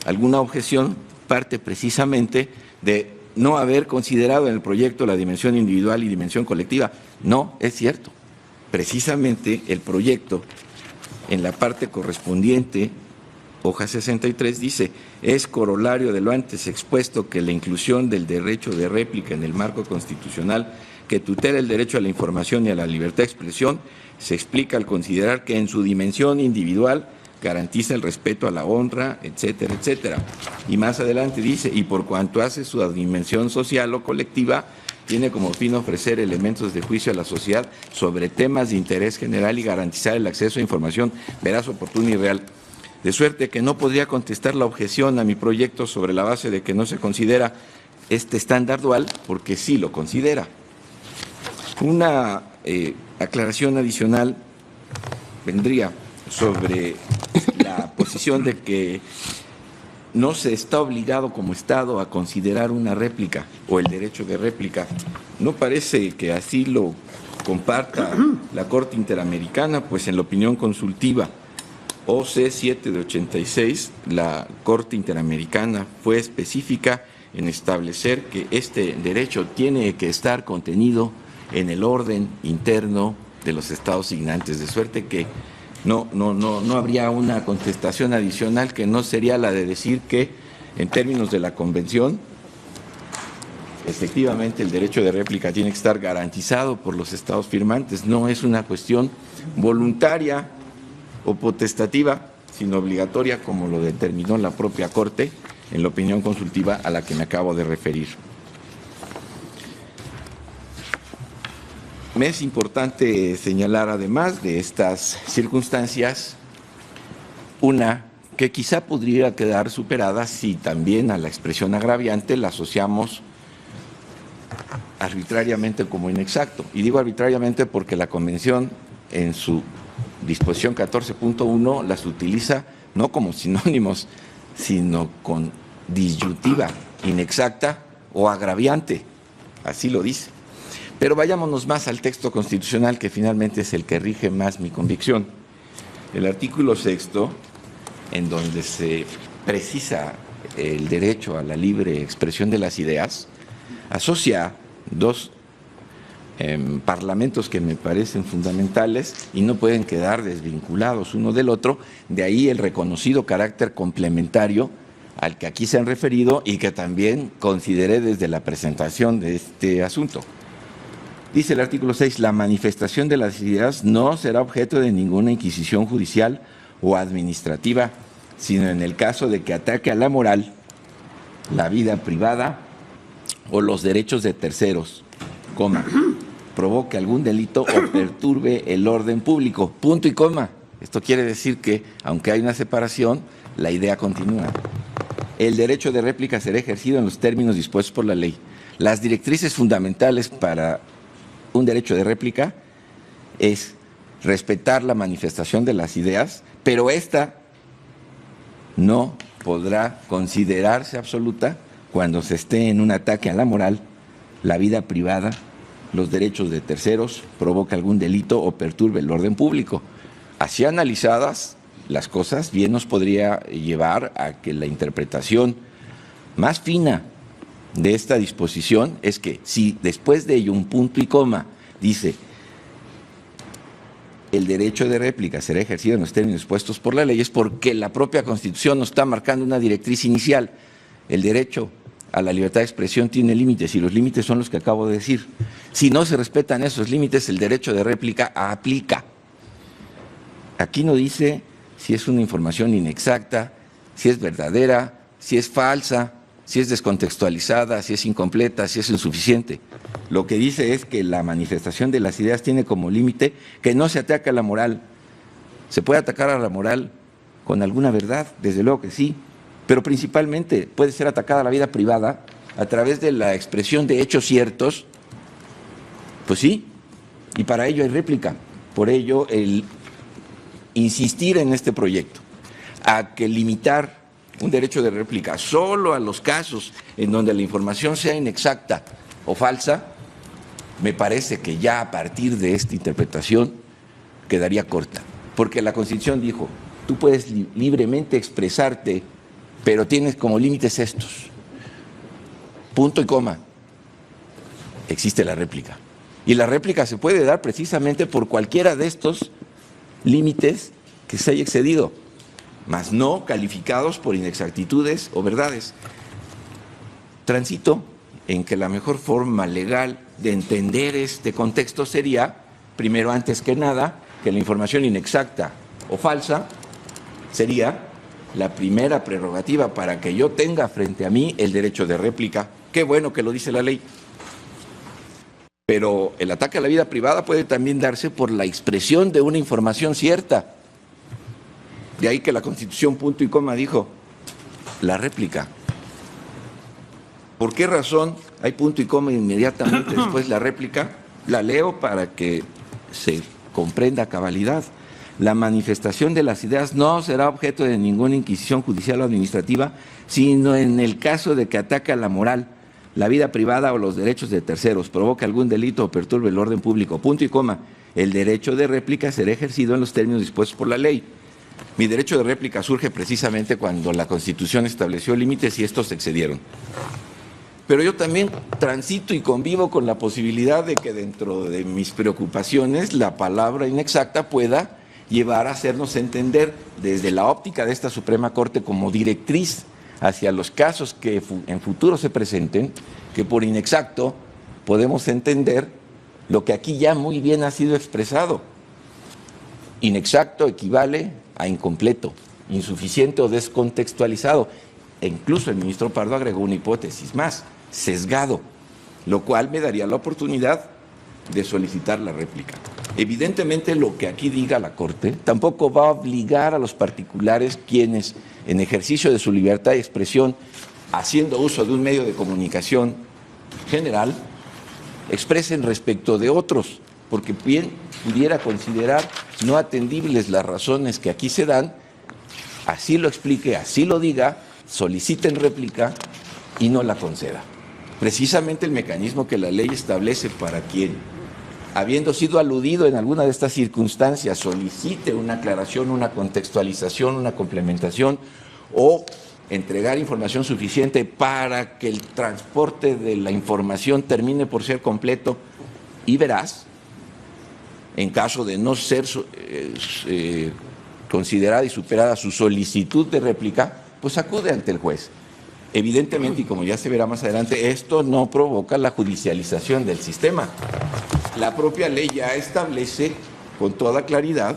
Alguna objeción parte precisamente de no haber considerado en el proyecto la dimensión individual y dimensión colectiva. No, es cierto. Precisamente el proyecto, en la parte correspondiente, hoja 63, dice, es corolario de lo antes expuesto que la inclusión del derecho de réplica en el marco constitucional que tutela el derecho a la información y a la libertad de expresión se explica al considerar que en su dimensión individual garantiza el respeto a la honra, etcétera, etcétera. Y más adelante dice, y por cuanto hace su dimensión social o colectiva, tiene como fin ofrecer elementos de juicio a la sociedad sobre temas de interés general y garantizar el acceso a información veraz, oportuna y real. De suerte que no podría contestar la objeción a mi proyecto sobre la base de que no se considera este estándar dual, porque sí lo considera. Una aclaración adicional vendría sobre la posición de que no se está obligado como Estado a considerar una réplica o el derecho de réplica. No parece que así lo comparta la Corte Interamericana, pues en la opinión consultiva OC 7 de 86, la Corte Interamericana fue específica en establecer que este derecho tiene que estar contenido en el orden interno de los estados signantes, de suerte que no habría una contestación adicional que no sería la de decir que en términos de la Convención, efectivamente el derecho de réplica tiene que estar garantizado por los estados firmantes. No es una cuestión voluntaria o potestativa, sino obligatoria, como lo determinó la propia Corte en la opinión consultiva a la que me acabo de referir. Me es importante señalar, además de estas circunstancias, una que quizá podría quedar superada si también a la expresión agraviante la asociamos arbitrariamente como inexacto. Y digo arbitrariamente porque la Convención, en su disposición 14.1, las utiliza no como sinónimos, sino con disyuntiva, inexacta o agraviante. Así lo dice. Pero vayámonos más al texto constitucional, que finalmente es el que rige más mi convicción. El artículo 6º, en donde se precisa el derecho a la libre expresión de las ideas, asocia dos parlamentos que me parecen fundamentales y no pueden quedar desvinculados uno del otro, de ahí el reconocido carácter complementario al que aquí se han referido y que también consideré desde la presentación de este asunto. Dice el artículo 6, la manifestación de las ideas no será objeto de ninguna inquisición judicial o administrativa, sino en el caso de que ataque a la moral, la vida privada o los derechos de terceros, coma, provoque algún delito o perturbe el orden público, punto y coma. Esto quiere decir que, aunque hay una separación, la idea continúa. El derecho de réplica será ejercido en los términos dispuestos por la ley. Las directrices fundamentales para un derecho de réplica es respetar la manifestación de las ideas, pero esta no podrá considerarse absoluta cuando se esté en un ataque a la moral, la vida privada, los derechos de terceros, provoca algún delito o perturbe el orden público. Así analizadas las cosas, bien nos podría llevar a que la interpretación más fina de esta disposición es que si después de ello un punto y coma dice el derecho de réplica será ejercido en los términos expuestos por la ley, es porque la propia Constitución nos está marcando una directriz inicial. El derecho a la libertad de expresión tiene límites y los límites son los que acabo de decir. Si no se respetan esos límites, el derecho de réplica aplica. Aquí no dice si es una información inexacta, si es verdadera, si es falsa, si es descontextualizada, si es incompleta, si es insuficiente. Lo que dice es que la manifestación de las ideas tiene como límite que no se ataca a la moral. ¿Se puede atacar a la moral con alguna verdad? Desde luego que sí, pero principalmente puede ser atacada la vida privada a través de la expresión de hechos ciertos. Pues sí, y para ello hay réplica. Por ello, el insistir en este proyecto a que limitar un derecho de réplica solo a los casos en donde la información sea inexacta o falsa, me parece que ya a partir de esta interpretación quedaría corta, porque la Constitución dijo, tú puedes libremente expresarte, pero tienes como límites estos, punto y coma, existe la réplica. Y la réplica se puede dar precisamente por cualquiera de estos límites que se haya excedido, mas no calificados por inexactitudes o verdades. Transito en que la mejor forma legal de entender este contexto sería, primero, antes que nada, que la información inexacta o falsa sería la primera prerrogativa para que yo tenga frente a mí el derecho de réplica. Qué bueno que lo dice la ley. Pero el ataque a la vida privada puede también darse por la expresión de una información cierta. De ahí que la Constitución, punto y coma, dijo, la réplica. ¿Por qué razón hay punto y coma inmediatamente después la réplica? La leo para que se comprenda a cabalidad. La manifestación de las ideas no será objeto de ninguna inquisición judicial o administrativa, sino en el caso de que ataque a la moral, la vida privada o los derechos de terceros, provoque algún delito o perturbe el orden público, punto y coma. El derecho de réplica será ejercido en los términos dispuestos por la ley. Mi derecho de réplica surge precisamente cuando la Constitución estableció límites y estos se excedieron. pero yo también transito y convivo con la posibilidad de que dentro de mis preocupaciones la palabra inexacta pueda llevar a hacernos entender desde la óptica de esta Suprema Corte como directriz hacia los casos que en futuro se presenten, que por inexacto podemos entender lo que aquí ya muy bien ha sido expresado. Inexacto equivale a incompleto, insuficiente o descontextualizado. E incluso el ministro Pardo agregó una hipótesis más, sesgado, lo cual me daría la oportunidad de solicitar la réplica. Evidentemente, lo que aquí diga la Corte tampoco va a obligar a los particulares quienes, en ejercicio de su libertad de expresión, haciendo uso de un medio de comunicación general, expresen respecto de otros, porque bien pudiera considerar no atendibles las razones que aquí se dan, así lo explique, así lo diga, soliciten réplica y no la conceda. Precisamente el mecanismo que la ley establece para quien, habiendo sido aludido en alguna de estas circunstancias, solicite una aclaración, una contextualización, una complementación o entregar información suficiente para que el transporte de la información termine por ser completo y veraz, en caso de no ser considerada y superada su solicitud de réplica, pues acude ante el juez. Evidentemente, y como ya se verá más adelante, esto no provoca la judicialización del sistema. La propia ley ya establece con toda claridad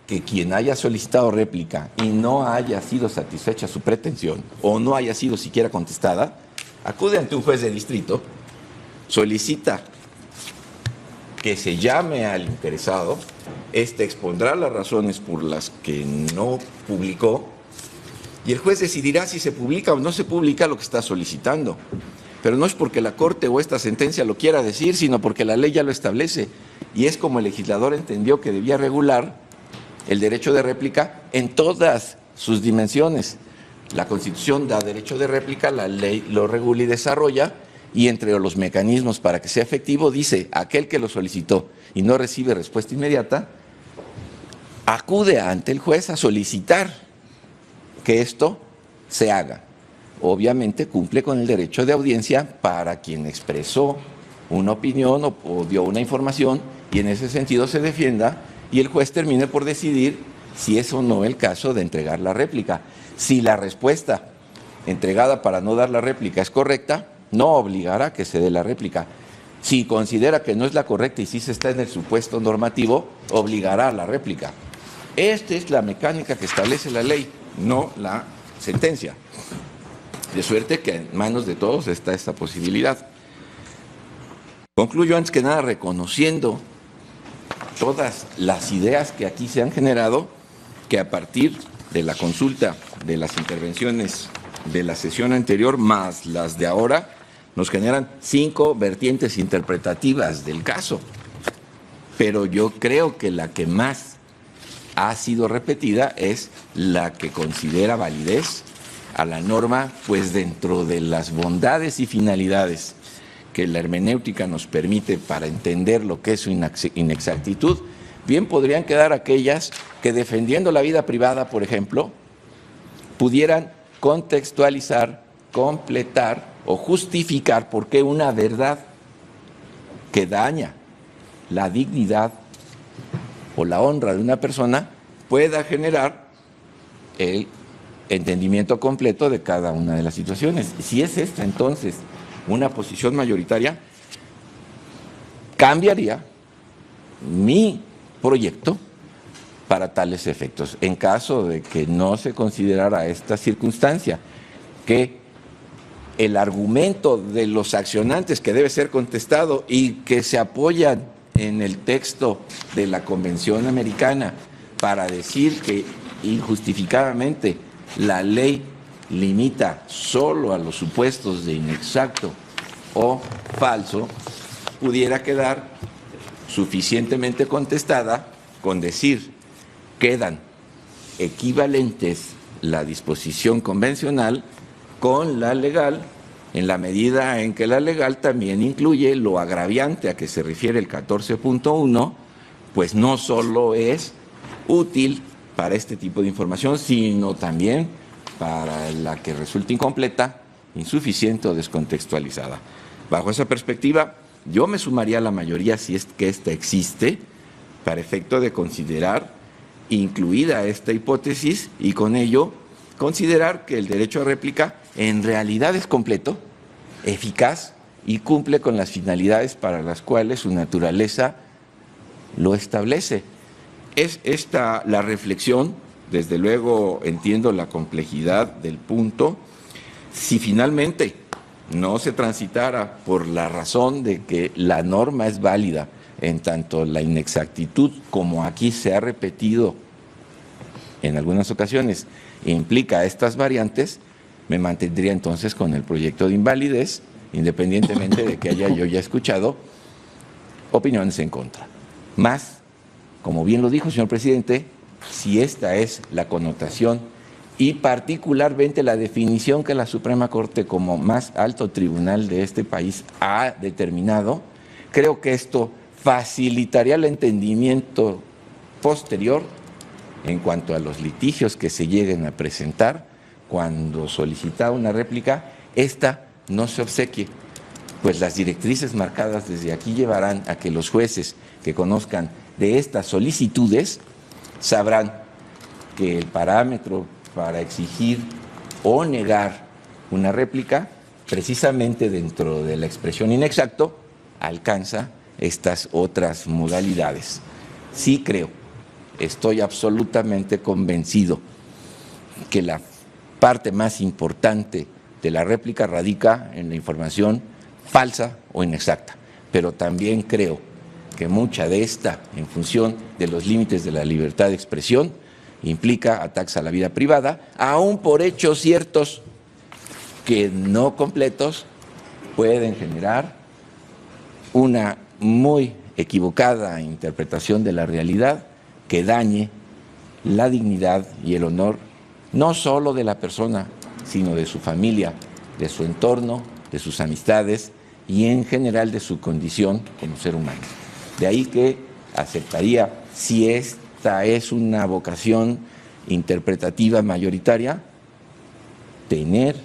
que quien haya solicitado réplica y no haya sido satisfecha su pretensión o no haya sido siquiera contestada, acude ante un juez de distrito, solicita que se llame al interesado, este expondrá las razones por las que no publicó y el juez decidirá si se publica o no se publica lo que está solicitando. Pero no es porque la Corte o esta sentencia lo quiera decir, sino porque la ley ya lo establece. Y es como el legislador entendió que debía regular el derecho de réplica en todas sus dimensiones. La Constitución da derecho de réplica, la ley lo regula y desarrolla, y entre los mecanismos para que sea efectivo dice, aquel que lo solicitó y no recibe respuesta inmediata, acude ante el juez a solicitar que esto se haga. Obviamente cumple con el derecho de audiencia para quien expresó una opinión o dio una información y en ese sentido se defienda y el juez termine por decidir si es o no el caso de entregar la réplica. Si la respuesta entregada para no dar la réplica es correcta, no obligará a que se dé la réplica. Si considera que no es la correcta y si se está en el supuesto normativo, obligará a la réplica. Esta es la mecánica que establece la ley, no la sentencia. De suerte que en manos de todos está esta posibilidad. Concluyo antes que nada reconociendo todas las ideas que aquí se han generado, que a partir de la consulta de las intervenciones de la sesión anterior más las de ahora, nos generan 5 vertientes interpretativas del caso. Pero yo creo que la que más ha sido repetida es la que considera validez a la norma, pues dentro de las bondades y finalidades que la hermenéutica nos permite para entender lo que es su inexactitud, bien podrían quedar aquellas que defendiendo la vida privada, por ejemplo, pudieran contextualizar, completar o justificar por qué una verdad que daña la dignidad o la honra de una persona pueda generar el entendimiento completo de cada una de las situaciones. Si es esta entonces una posición mayoritaria, cambiaría mi proyecto para tales efectos. En caso de que no se considerara esta circunstancia, que el argumento de los accionantes que debe ser contestado y que se apoyan en el texto de la Convención Americana para decir que injustificadamente la ley limita solo a los supuestos de inexacto o falso, pudiera quedar suficientemente contestada con decir quedan equivalentes la disposición convencional con la legal, en la medida en que la legal también incluye lo agraviante a que se refiere el 14.1, pues no solo es útil para este tipo de información, sino también para la que resulta incompleta insuficiente o descontextualizada. Bajo esa perspectiva, yo me sumaría a la mayoría, si es que esta existe, para efecto de considerar incluida esta hipótesis y con ello considerar que el derecho a réplica en realidad es completo, eficaz y cumple con las finalidades para las cuales su naturaleza lo establece. Es esta la reflexión, desde luego entiendo la complejidad del punto. Si finalmente no se transitara por la razón de que la norma es válida, en tanto la inexactitud, como aquí se ha repetido en algunas ocasiones, implica estas variantes, me mantendría entonces con el proyecto de invalidez, independientemente de que haya yo ya escuchado opiniones en contra. Más, como bien lo dijo, señor presidente, si esta es la connotación y particularmente la definición que la Suprema Corte como más alto tribunal de este país ha determinado, creo que esto facilitaría el entendimiento posterior en cuanto a los litigios que se lleguen a presentar cuando solicita una réplica, esta no se obsequie, pues las directrices marcadas desde aquí llevarán a que los jueces que conozcan de estas solicitudes sabrán que el parámetro para exigir o negar una réplica, precisamente dentro de la expresión inexacto, alcanza estas otras modalidades. Sí creo, estoy absolutamente convencido que la parte más importante de la réplica radica en la información falsa o inexacta, pero también creo que mucha de esta, en función de los límites de la libertad de expresión, implica ataques a la vida privada, aún por hechos ciertos que no completos pueden generar una muy equivocada interpretación de la realidad que dañe la dignidad y el honor no solo de la persona, sino de su familia, de su entorno, de sus amistades y en general de su condición como ser humano. De ahí que aceptaría, si esta es una vocación interpretativa mayoritaria, tener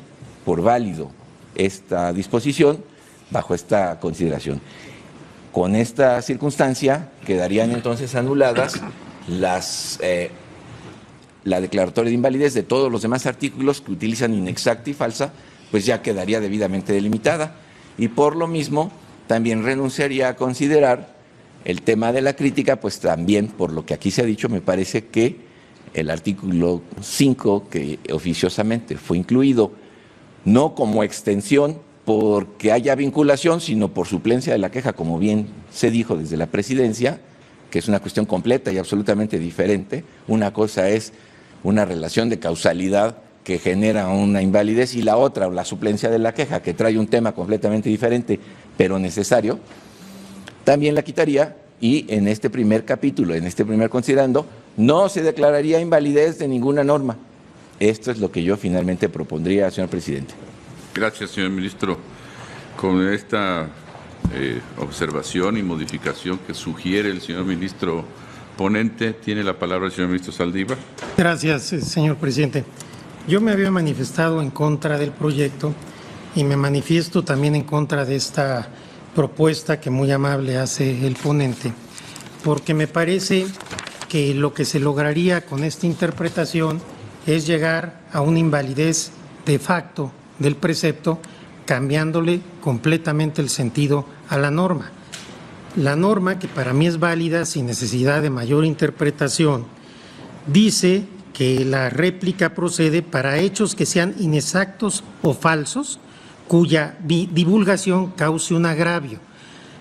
por válido esta disposición bajo esta consideración. Con esta circunstancia quedarían entonces anuladas la declaratoria de invalidez de todos los demás artículos que utilizan inexacta y falsa, pues ya quedaría debidamente delimitada. Y por lo mismo también renunciaría a considerar el tema de la crítica, pues también por lo que aquí se ha dicho, me parece que el artículo 5, que oficiosamente fue incluido, no como extensión porque haya vinculación, sino por suplencia de la queja, como bien se dijo desde la presidencia, que es una cuestión completa y absolutamente diferente. Una cosa es una relación de causalidad que genera una invalidez y la otra, la suplencia de la queja, que trae un tema completamente diferente, pero necesario, también la quitaría y en este primer capítulo, en este primer considerando, no se declararía invalidez de ninguna norma. Esto es lo que yo finalmente propondría, señor presidente. Gracias, señor ministro. Con esta observación y modificación que sugiere el señor ministro ponente, tiene la palabra el señor ministro Saldívar. Gracias, señor presidente. Yo me había manifestado en contra del proyecto y me manifiesto también en contra de esta propuesta que muy amable hace el ponente, porque me parece que lo que se lograría con esta interpretación es llegar a una invalidez de facto del precepto, cambiándole completamente el sentido a la norma. La norma, que para mí es válida sin necesidad de mayor interpretación, dice que la réplica procede para hechos que sean inexactos o falsos, cuya divulgación cause un agravio.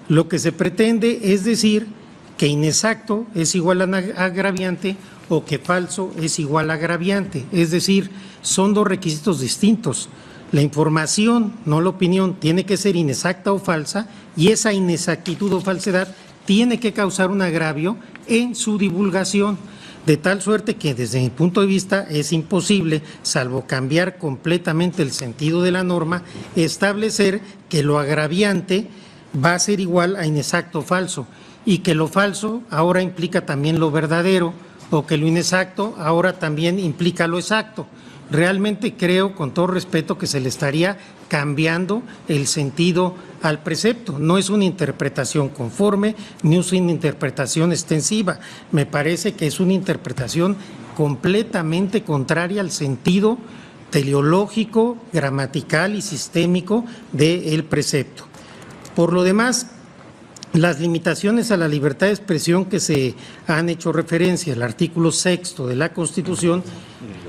Lo que se pretende es decir que inexacto es igual a agraviante o que falso es igual a agraviante, es decir, son dos requisitos distintos. La información, no la opinión, tiene que ser inexacta o falsa y esa inexactitud o falsedad tiene que causar un agravio en su divulgación, de tal suerte que desde mi punto de vista es imposible, salvo cambiar completamente el sentido de la norma, establecer que lo agraviante va a ser igual a inexacto o falso y que lo falso ahora implica también lo verdadero o que lo inexacto ahora también implica lo exacto. realmente creo, con todo respeto, que se le estaría cambiando el sentido al precepto. No es una interpretación conforme, ni es una interpretación extensiva. Me parece que es una interpretación completamente contraria al sentido teleológico, gramatical y sistémico del precepto. Por lo demás, las limitaciones a la libertad de expresión que se han hecho referencia, el artículo 6º de la Constitución,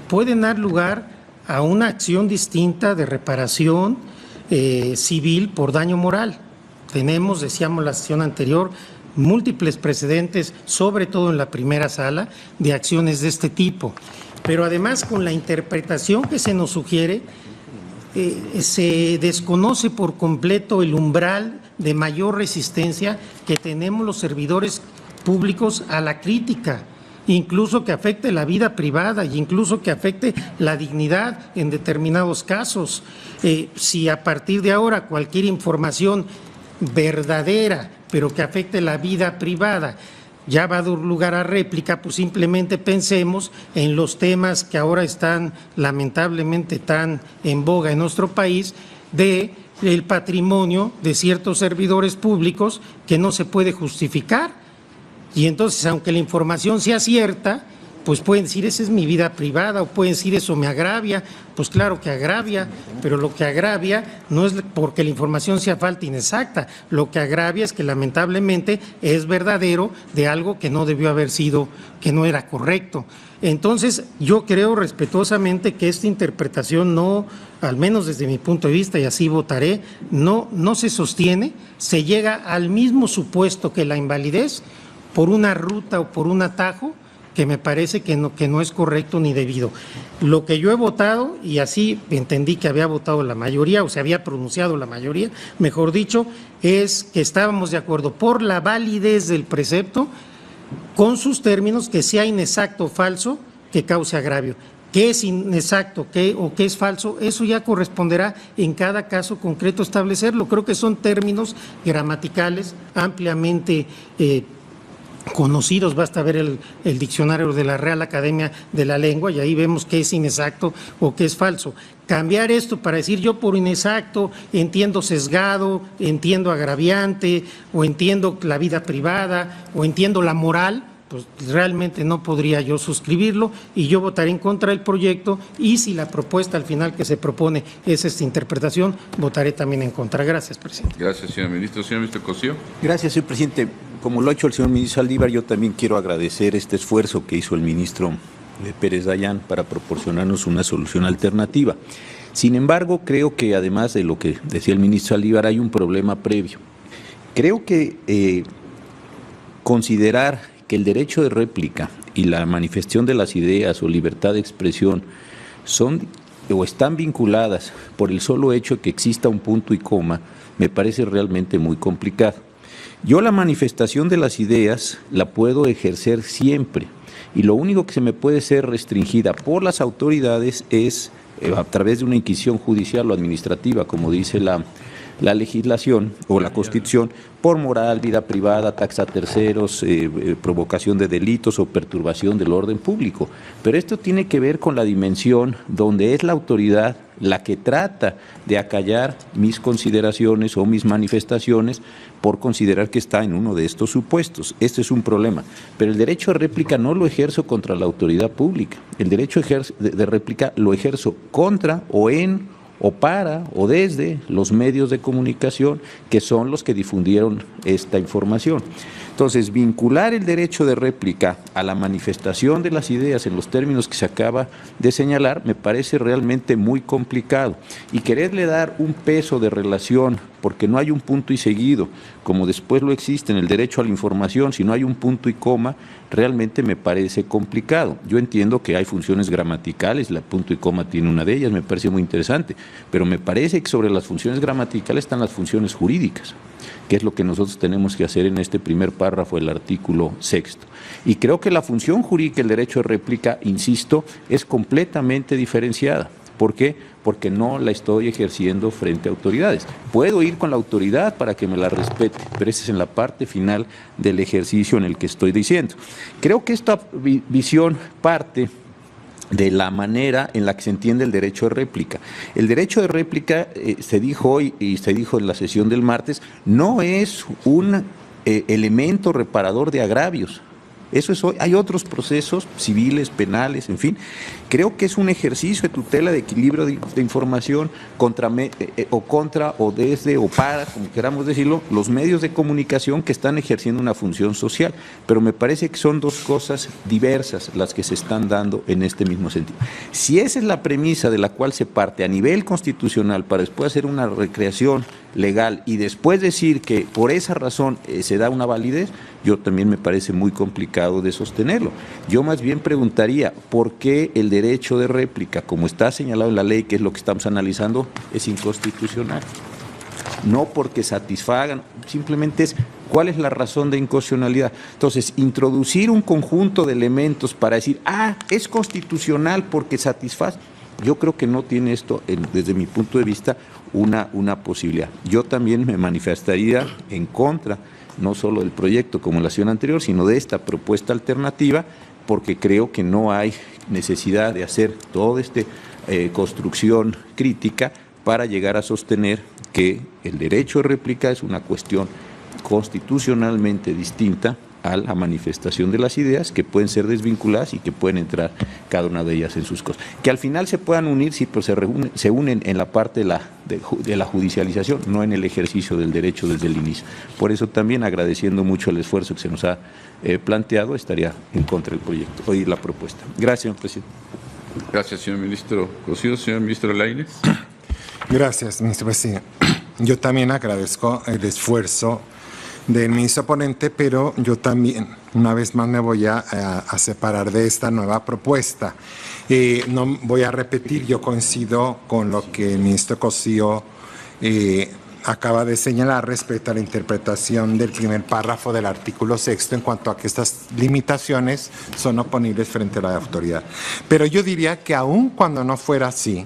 pueden dar lugar a una acción distinta de reparación civil por daño moral. Tenemos, decíamos la sesión anterior, múltiples precedentes, sobre todo en la primera sala, de acciones de este tipo. Pero además, con la interpretación que se nos sugiere, se desconoce por completo el umbral de mayor resistencia que tenemos los servidores públicos a la crítica, incluso que afecte la vida privada e incluso que afecte la dignidad en determinados casos. Si a partir de ahora cualquier información verdadera, pero que afecte la vida privada, ya va a dar lugar a réplica, pues simplemente pensemos en los temas que ahora están lamentablemente tan en boga en nuestro país, de el patrimonio de ciertos servidores públicos que no se puede justificar. Y entonces, aunque la información sea cierta, pues pueden decir, esa es mi vida privada, o pueden decir, eso me agravia. Pues claro que agravia, pero lo que agravia no es porque la información sea falta inexacta, lo que agravia es que lamentablemente es verdadero de algo que no debió haber sido, que no era correcto. Entonces, yo creo respetuosamente que esta interpretación no, al menos desde mi punto de vista, y así votaré, no se sostiene, se llega al mismo supuesto que la invalidez por una ruta o por un atajo que me parece que no es correcto ni debido. Lo que yo he votado, y así entendí que había votado la mayoría, o se había pronunciado la mayoría, mejor dicho, es que estábamos de acuerdo por la validez del precepto, con sus términos, que sea inexacto o falso, que cause agravio. ¿Qué es inexacto o qué es falso? Eso ya corresponderá en cada caso concreto establecerlo. Creo que son términos gramaticales ampliamente conocidos, basta ver el diccionario de la Real Academia de la Lengua y ahí vemos qué es inexacto o qué es falso. Cambiar esto para decir yo por inexacto entiendo sesgado, entiendo agraviante, o entiendo la vida privada, o entiendo la moral, pues realmente no podría yo suscribirlo y yo votaré en contra del proyecto, y si la propuesta al final que se propone es esta interpretación, votaré también en contra. Gracias, presidente. Gracias, señor ministro. Señor ministro Cosío. Gracias, señor presidente. Como lo ha hecho el señor ministro Saldívar, yo también quiero agradecer este esfuerzo que hizo el ministro Pérez Dayán para proporcionarnos una solución alternativa. Sin embargo, creo que además de lo que decía el ministro Saldívar, hay un problema previo. Creo que considerar que el derecho de réplica y la manifestación de las ideas o libertad de expresión son o están vinculadas por el solo hecho de que exista un punto y coma, me parece realmente muy complicado. Yo la manifestación de las ideas la puedo ejercer siempre, y lo único que se me puede ser restringida por las autoridades es a través de una inquisición judicial o administrativa, como dice la legislación o la Constitución, por moral, vida privada, ataques a terceros, provocación de delitos o perturbación del orden público. Pero esto tiene que ver con la dimensión donde es la autoridad la que trata de acallar mis consideraciones o mis manifestaciones por considerar que está en uno de estos supuestos. Este es un problema. Pero el derecho de réplica no lo ejerzo contra la autoridad pública. El derecho de réplica lo ejerzo contra o en o para o desde los medios de comunicación, que son los que difundieron esta información. Entonces, vincular el derecho de réplica a la manifestación de las ideas en los términos que se acaba de señalar me parece realmente muy complicado, y quererle dar un peso de relación porque no hay un punto y seguido, como después lo existe en el derecho a la información, si no hay un punto y coma, realmente me parece complicado. Yo entiendo que hay funciones gramaticales, la punto y coma tiene una de ellas, me parece muy interesante, pero me parece que sobre las funciones gramaticales están las funciones jurídicas, que es lo que nosotros tenemos que hacer en este primer párrafo del artículo 6. Y creo que la función jurídica, el derecho de réplica, insisto, es completamente diferenciada. ¿Por qué? Porque no la estoy ejerciendo frente a autoridades. Puedo ir con la autoridad para que me la respete, pero esa es en la parte final del ejercicio en el que estoy diciendo. Creo que esta visión parte de la manera en la que se entiende el derecho de réplica. El derecho de réplica, se dijo hoy y se dijo en la sesión del martes, no es un elemento reparador de agravios. Eso es hoy. Hay otros procesos civiles, penales, en fin. Creo que es un ejercicio de tutela, de equilibrio de información contra o desde o para, como queramos decirlo, los medios de comunicación que están ejerciendo una función social. Pero me parece que son dos cosas diversas las que se están dando en este mismo sentido. Si esa es la premisa de la cual se parte a nivel constitucional para después hacer una recreación legal y después decir que por esa razón se da una validez, yo también me parece muy complicado de sostenerlo. Yo más bien preguntaría, ¿por qué el derecho de réplica, como está señalado en la ley, que es lo que estamos analizando, es inconstitucional? No porque satisfagan, simplemente es cuál es la razón de inconstitucionalidad. Entonces, introducir un conjunto de elementos para decir, es constitucional porque satisface, yo creo que no tiene esto, desde mi punto de vista, una posibilidad. Yo también me manifestaría en contra, no solo del proyecto como en la sesión anterior, sino de esta propuesta alternativa, porque creo que no hay necesidad de hacer toda esta construcción crítica para llegar a sostener que el derecho de réplica es una cuestión constitucionalmente distinta a la manifestación de las ideas, que pueden ser desvinculadas y que pueden entrar cada una de ellas en sus cosas. Que al final se puedan unir, sí, pero se unen en la parte de la judicialización, no en el ejercicio del derecho desde el inicio. Por eso también, agradeciendo mucho el esfuerzo que se nos ha planteado, estaría en contra del proyecto, oír la propuesta. Gracias, señor presidente. Gracias, señor ministro Cosío. Señor ministro Lainez. Gracias, ministro presidente. Yo también agradezco el esfuerzo del ministro ponente, pero yo también, una vez más, me voy a separar de esta nueva propuesta. No voy a repetir, yo coincido con lo que el ministro Cosío acaba de señalar respecto a la interpretación del primer párrafo del artículo 6 en cuanto a que estas limitaciones son oponibles frente a la autoridad. Pero yo diría que aun cuando no fuera así,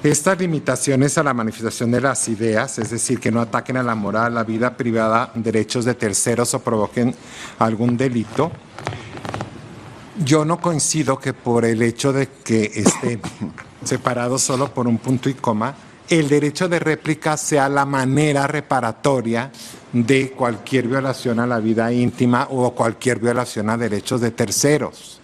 estas limitaciones a la manifestación de las ideas, es decir, que no ataquen a la moral, la vida privada, derechos de terceros o provoquen algún delito, yo no coincido que por el hecho de que esté separado solo por un punto y coma, el derecho de réplica sea la manera reparatoria de cualquier violación a la vida íntima o cualquier violación a derechos de terceros.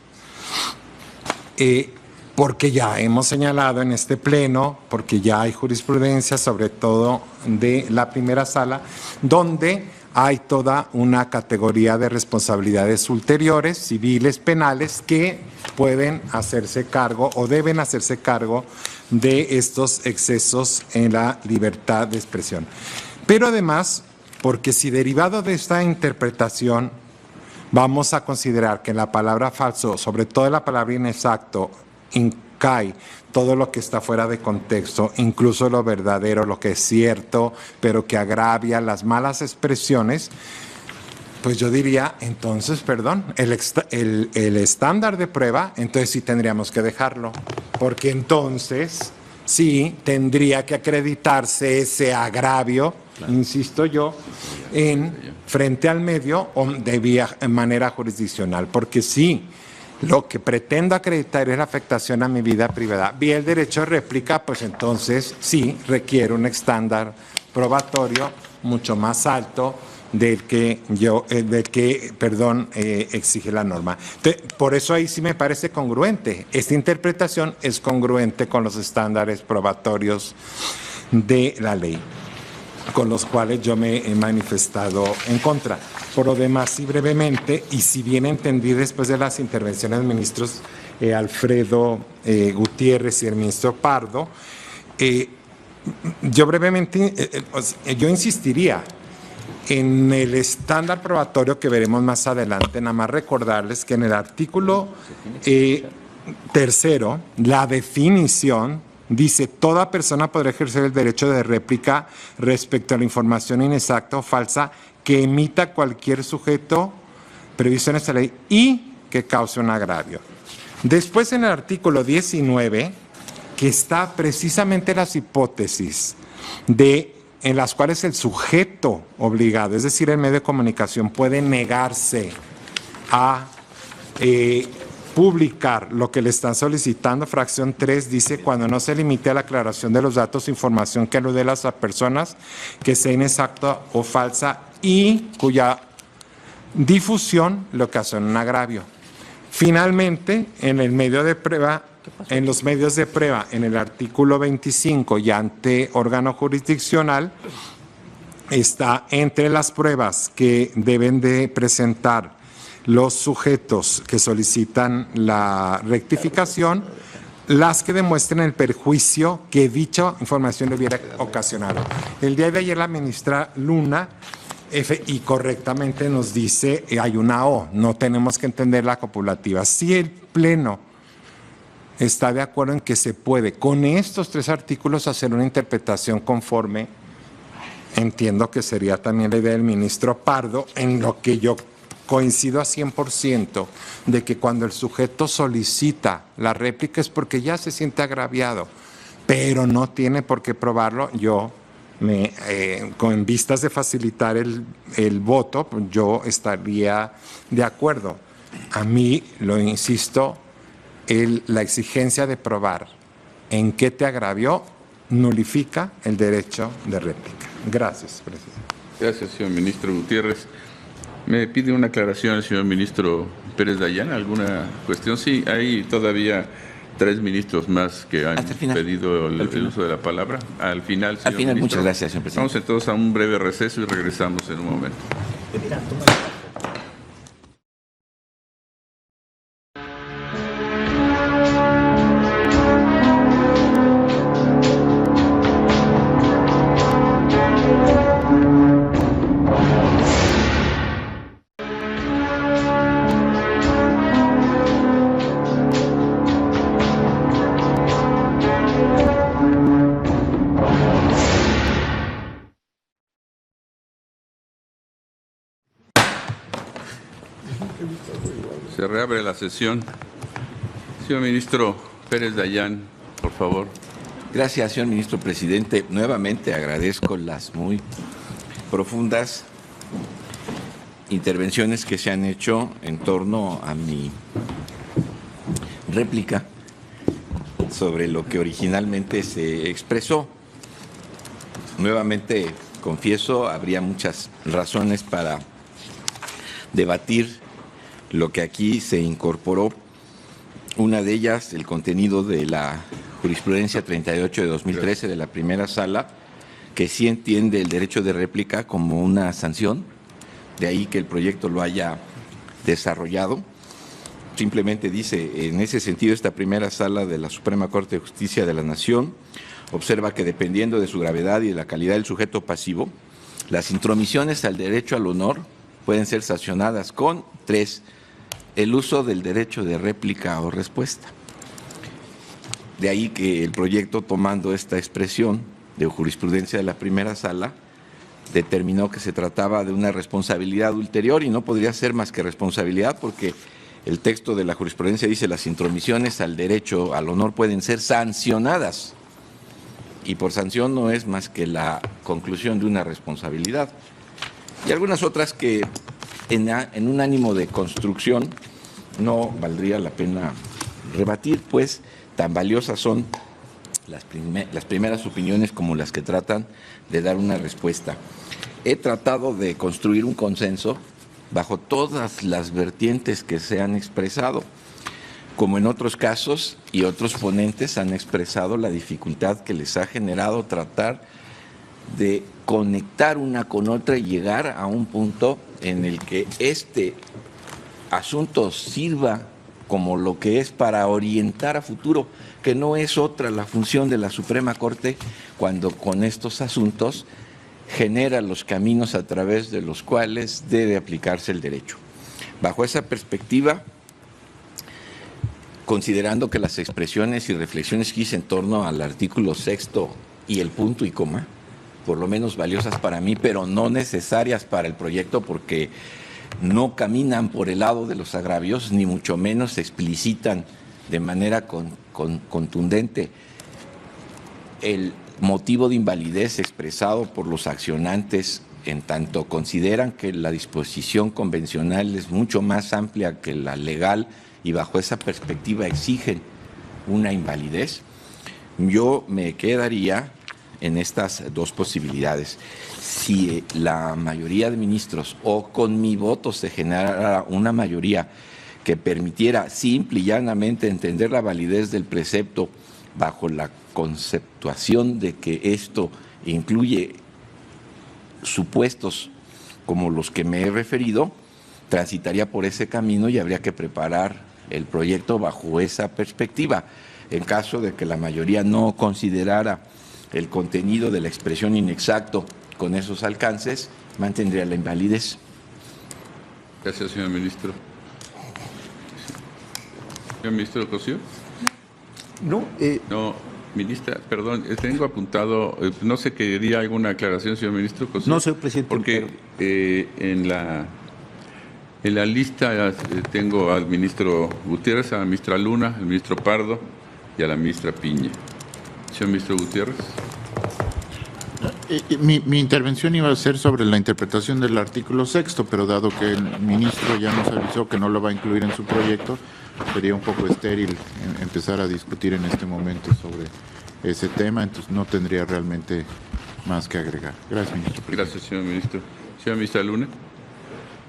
Porque ya hemos señalado en este pleno, porque ya hay jurisprudencia, sobre todo de la primera sala, donde hay toda una categoría de responsabilidades ulteriores, civiles, penales, que pueden hacerse cargo o deben hacerse cargo de estos excesos en la libertad de expresión. Pero además, porque si derivado de esta interpretación vamos a considerar que en la palabra falso, sobre todo en la palabra inexacto, cae todo lo que está fuera de contexto, incluso lo verdadero, lo que es cierto, pero que agravia las malas expresiones, pues yo diría, entonces, perdón, el estándar de prueba, entonces sí tendríamos que dejarlo, porque entonces sí tendría que acreditarse ese agravio, claro, insisto yo, frente al medio o de manera jurisdiccional, porque sí, lo que pretendo acreditar es la afectación a mi vida privada. Vía el derecho de réplica, pues entonces sí requiere un estándar probatorio mucho más alto del que exige la norma. Entonces, por eso ahí sí me parece congruente. Esta interpretación es congruente con los estándares probatorios de la ley, con los cuales yo me he manifestado en contra. Por lo demás, y brevemente, y si bien entendí después de las intervenciones del ministro Alfredo Gutiérrez y el ministro Pardo, yo brevemente, yo insistiría en el estándar probatorio que veremos más adelante, nada más recordarles que en el artículo tercero, la definición dice, toda persona podrá ejercer el derecho de réplica respecto a la información inexacta o falsa que emita cualquier sujeto previsto en esta ley y que cause un agravio. Después en el artículo 19, que está precisamente las hipótesis en las cuales el sujeto obligado, es decir, el medio de comunicación, puede negarse a publicar lo que le están solicitando. Fracción 3 dice: cuando no se limite a la aclaración de los datos o información que alude a las personas que sea inexacta o falsa y cuya difusión le ocasiona un agravio. Finalmente, en el medio de prueba, en los medios de prueba, en el artículo 25 y ante órgano jurisdiccional, está entre las pruebas que deben de presentar los sujetos que solicitan la rectificación, las que demuestren el perjuicio que dicha información le hubiera ocasionado. El día de ayer la ministra Luna y correctamente nos dice, hay una O, no tenemos que entender la copulativa. Si el Pleno está de acuerdo en que se puede con estos 3 artículos hacer una interpretación conforme, entiendo que sería también la idea del ministro Pardo, en lo que yo coincido a 100% de que cuando el sujeto solicita la réplica es porque ya se siente agraviado, pero no tiene por qué probarlo. Yo, con vistas de facilitar el voto, yo estaría de acuerdo. A mí, lo insisto, la exigencia de probar en qué te agravió nulifica el derecho de réplica. Gracias, presidente. Gracias, señor ministro Gutiérrez. ¿Me pide una aclaración el señor ministro Pérez Dayán? ¿Alguna cuestión? Sí, hay todavía 3 ministros más que han pedido el uso de la palabra. Al final, señor ministro. Muchas gracias, señor presidente. Vamos entonces a un breve receso y regresamos en un momento. Se reabre la sesión. Señor ministro Pérez Dayán, por favor. Gracias, señor ministro presidente. Nuevamente agradezco las muy profundas intervenciones que se han hecho en torno a mi réplica sobre lo que originalmente se expresó. Nuevamente, confieso, habría muchas razones para debatir lo que aquí se incorporó. Una de ellas, el contenido de la jurisprudencia 38 de 2013 de la primera sala, que sí entiende el derecho de réplica como una sanción, de ahí que el proyecto lo haya desarrollado. Simplemente dice, en ese sentido, esta primera sala de la Suprema Corte de Justicia de la Nación observa que dependiendo de su gravedad y de la calidad del sujeto pasivo, las intromisiones al derecho al honor pueden ser sancionadas con 3, el uso del derecho de réplica o respuesta. De ahí que el proyecto, tomando esta expresión de jurisprudencia de la primera sala, determinó que se trataba de una responsabilidad ulterior y no podría ser más que responsabilidad porque el texto de la jurisprudencia dice las intromisiones al derecho al honor pueden ser sancionadas y por sanción no es más que la conclusión de una responsabilidad. Y algunas otras que en un ánimo de construcción no valdría la pena rebatir, pues tan valiosas son las primeras opiniones como las que tratan de dar una respuesta. He tratado de construir un consenso bajo todas las vertientes que se han expresado, como en otros casos y otros ponentes han expresado la dificultad que les ha generado tratar de conectar una con otra y llegar a un punto en el que este asunto sirva como lo que es para orientar a futuro, que no es otra la función de la Suprema Corte cuando con estos asuntos genera los caminos a través de los cuales debe aplicarse el derecho. Bajo esa perspectiva, considerando que las expresiones y reflexiones que hice en torno al artículo 6º y el punto y coma, por lo menos valiosas para mí, pero no necesarias para el proyecto porque no caminan por el lado de los agravios, ni mucho menos explicitan de manera contundente el motivo de invalidez expresado por los accionantes en tanto consideran que la disposición convencional es mucho más amplia que la legal y bajo esa perspectiva exigen una invalidez, yo me quedaría en estas dos posibilidades. Si la mayoría de ministros o con mi voto se generara una mayoría que permitiera simple y llanamente entender la validez del precepto bajo la conceptuación de que esto incluye supuestos como los que me he referido, transitaría por ese camino y habría que preparar el proyecto bajo esa perspectiva. En caso de que la mayoría no considerara el contenido de la expresión inexacto con esos alcances, mantendría la invalidez. Gracias, señor ministro. Señor ministro Cosío. No, ministra, perdón, tengo apuntado, no sé, quería alguna aclaración, señor ministro Cosío. No, señor presidente. Porque en la lista tengo al ministro Gutiérrez, a la ministra Luna, al ministro Pardo y a la ministra Piña. Señor ministro Gutiérrez. Mi intervención iba a ser sobre la interpretación del artículo 6º, pero dado que el ministro ya nos avisó que no lo va a incluir en su proyecto, sería un poco estéril empezar a discutir en este momento sobre ese tema, entonces no tendría realmente más que agregar. Gracias, ministro. Gracias, señor ministro. Señora ministra Luna.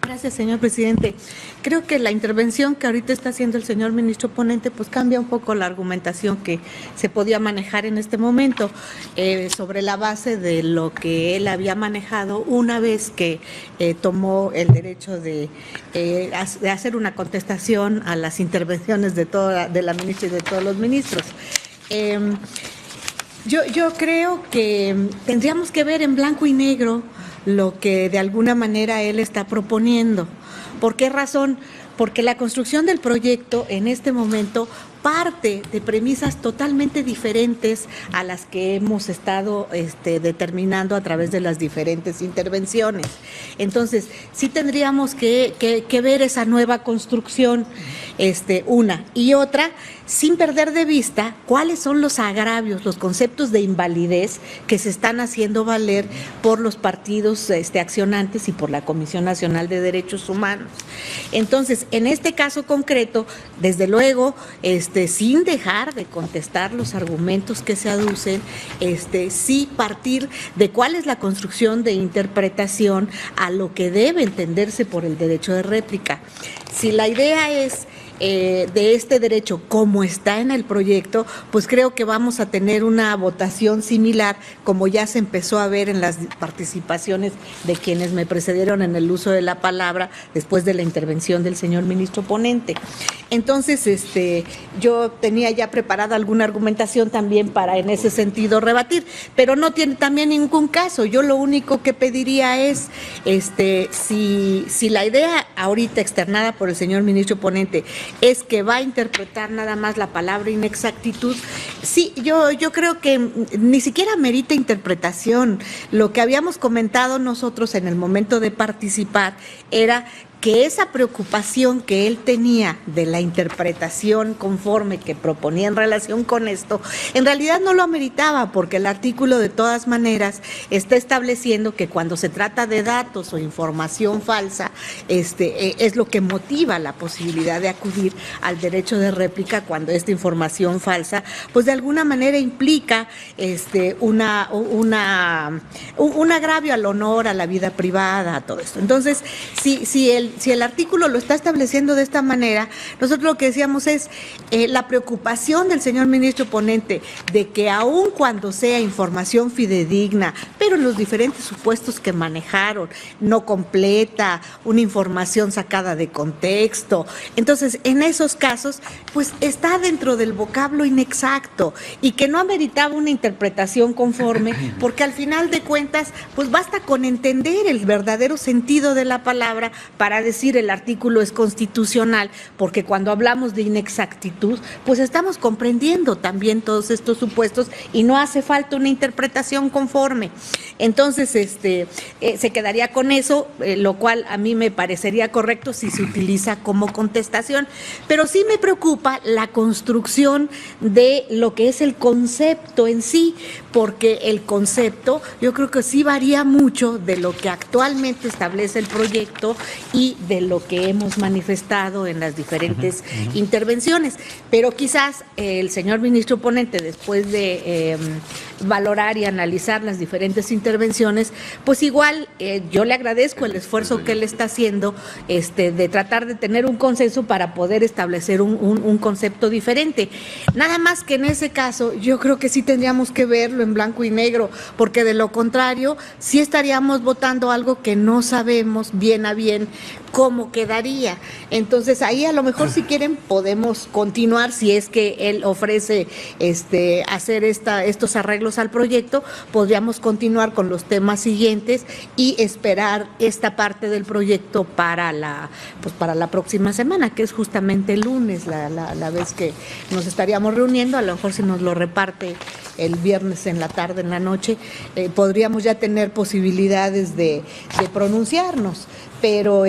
Gracias, señor presidente. Creo que la intervención que ahorita está haciendo el señor ministro ponente pues cambia un poco la argumentación que se podía manejar en este momento sobre la base de lo que él había manejado una vez que tomó el derecho de hacer una contestación a las intervenciones de la ministra y de todos los ministros. Yo creo que tendríamos que ver en blanco y negro lo que de alguna manera él está proponiendo. ¿Por qué razón? Porque la construcción del proyecto en este momento parte de premisas totalmente diferentes a las que hemos estado determinando a través de las diferentes intervenciones. Entonces, sí tendríamos que ver esa nueva construcción, una y otra, sin perder de vista cuáles son los agravios, los conceptos de invalidez que se están haciendo valer por los partidos accionantes y por la Comisión Nacional de Derechos Humanos. Entonces, en este caso concreto, desde luego, sin dejar de contestar los argumentos que se aducen, sí partir de cuál es la construcción de interpretación a lo que debe entenderse por el derecho de réplica. Si la idea es de este derecho como está en el proyecto, pues creo que vamos a tener una votación similar como ya se empezó a ver en las participaciones de quienes me precedieron en el uso de la palabra después de la intervención del señor ministro ponente. Entonces, yo tenía ya preparada alguna argumentación también para en ese sentido rebatir, pero no tiene también ningún caso. Yo lo único que pediría es, si la idea ahorita externada por el señor ministro ponente es que va a interpretar nada más la palabra inexactitud, sí, yo creo que ni siquiera merita interpretación. Lo que habíamos comentado nosotros en el momento de participar era que esa preocupación que él tenía de la interpretación conforme que proponía en relación con esto, en realidad no lo ameritaba, porque el artículo de todas maneras está estableciendo que cuando se trata de datos o información falsa, es lo que motiva la posibilidad de acudir al derecho de réplica cuando esta información falsa, pues de alguna manera implica un agravio al honor, a la vida privada, a todo esto. Entonces, si el artículo lo está estableciendo de esta manera, nosotros lo que decíamos es la preocupación del señor ministro ponente de que aun cuando sea información fidedigna, pero en los diferentes supuestos que manejaron, no completa, una información sacada de contexto, entonces en esos casos pues está dentro del vocablo inexacto y que no ameritaba una interpretación conforme, porque al final de cuentas pues basta con entender el verdadero sentido de la palabra para decir el artículo es constitucional, porque cuando hablamos de inexactitud, pues estamos comprendiendo también todos estos supuestos y no hace falta una interpretación conforme. Entonces, se quedaría con eso, lo cual a mí me parecería correcto si se utiliza como contestación, pero sí me preocupa la construcción de lo que es el concepto en sí, porque el concepto yo creo que sí varía mucho de lo que actualmente establece el proyecto y de lo que hemos manifestado en las diferentes intervenciones, pero quizás el señor ministro ponente, después de valorar y analizar las diferentes intervenciones, pues igual yo le agradezco el esfuerzo que él está haciendo de tratar de tener un consenso para poder establecer un concepto diferente. Nada más que en ese caso yo creo que sí tendríamos que verlo en blanco y negro, porque de lo contrario sí estaríamos votando algo que no sabemos bien a bien cómo quedaría. Entonces ahí a lo mejor si quieren podemos continuar, si es que él ofrece hacer estos arreglos al proyecto, podríamos continuar con los temas siguientes y esperar esta parte del proyecto para la próxima semana, que es justamente el lunes, la vez que nos estaríamos reuniendo. A lo mejor si nos lo reparte el viernes en la tarde, en la noche, podríamos ya tener posibilidades de pronunciarnos. Pero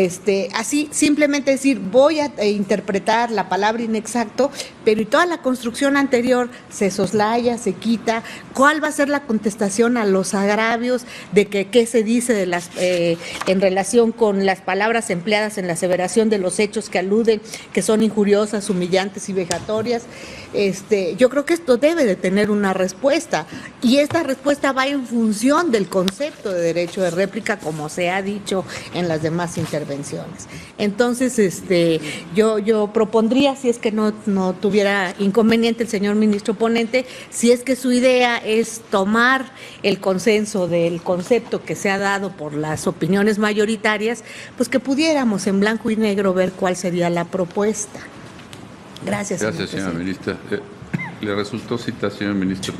así simplemente decir voy a interpretar la palabra inexacto, pero y toda la construcción anterior se soslaya, se quita. ¿Cuál va a ser la contestación a los agravios de que qué se dice de las en relación con las palabras empleadas en la aseveración de los hechos que aluden que son injuriosas, humillantes y vejatorias? Yo creo que esto debe de tener una respuesta, y esta respuesta va en función del concepto de derecho de réplica, como se ha dicho en las demás intervenciones. Entonces, yo propondría, si es que no tuviera inconveniente el señor ministro ponente, si es que su idea es tomar el consenso del concepto que se ha dado por las opiniones mayoritarias, pues que pudiéramos en blanco y negro ver cuál sería la propuesta. Gracias, señora ministra. ¿Le resultó cita, señor ministro?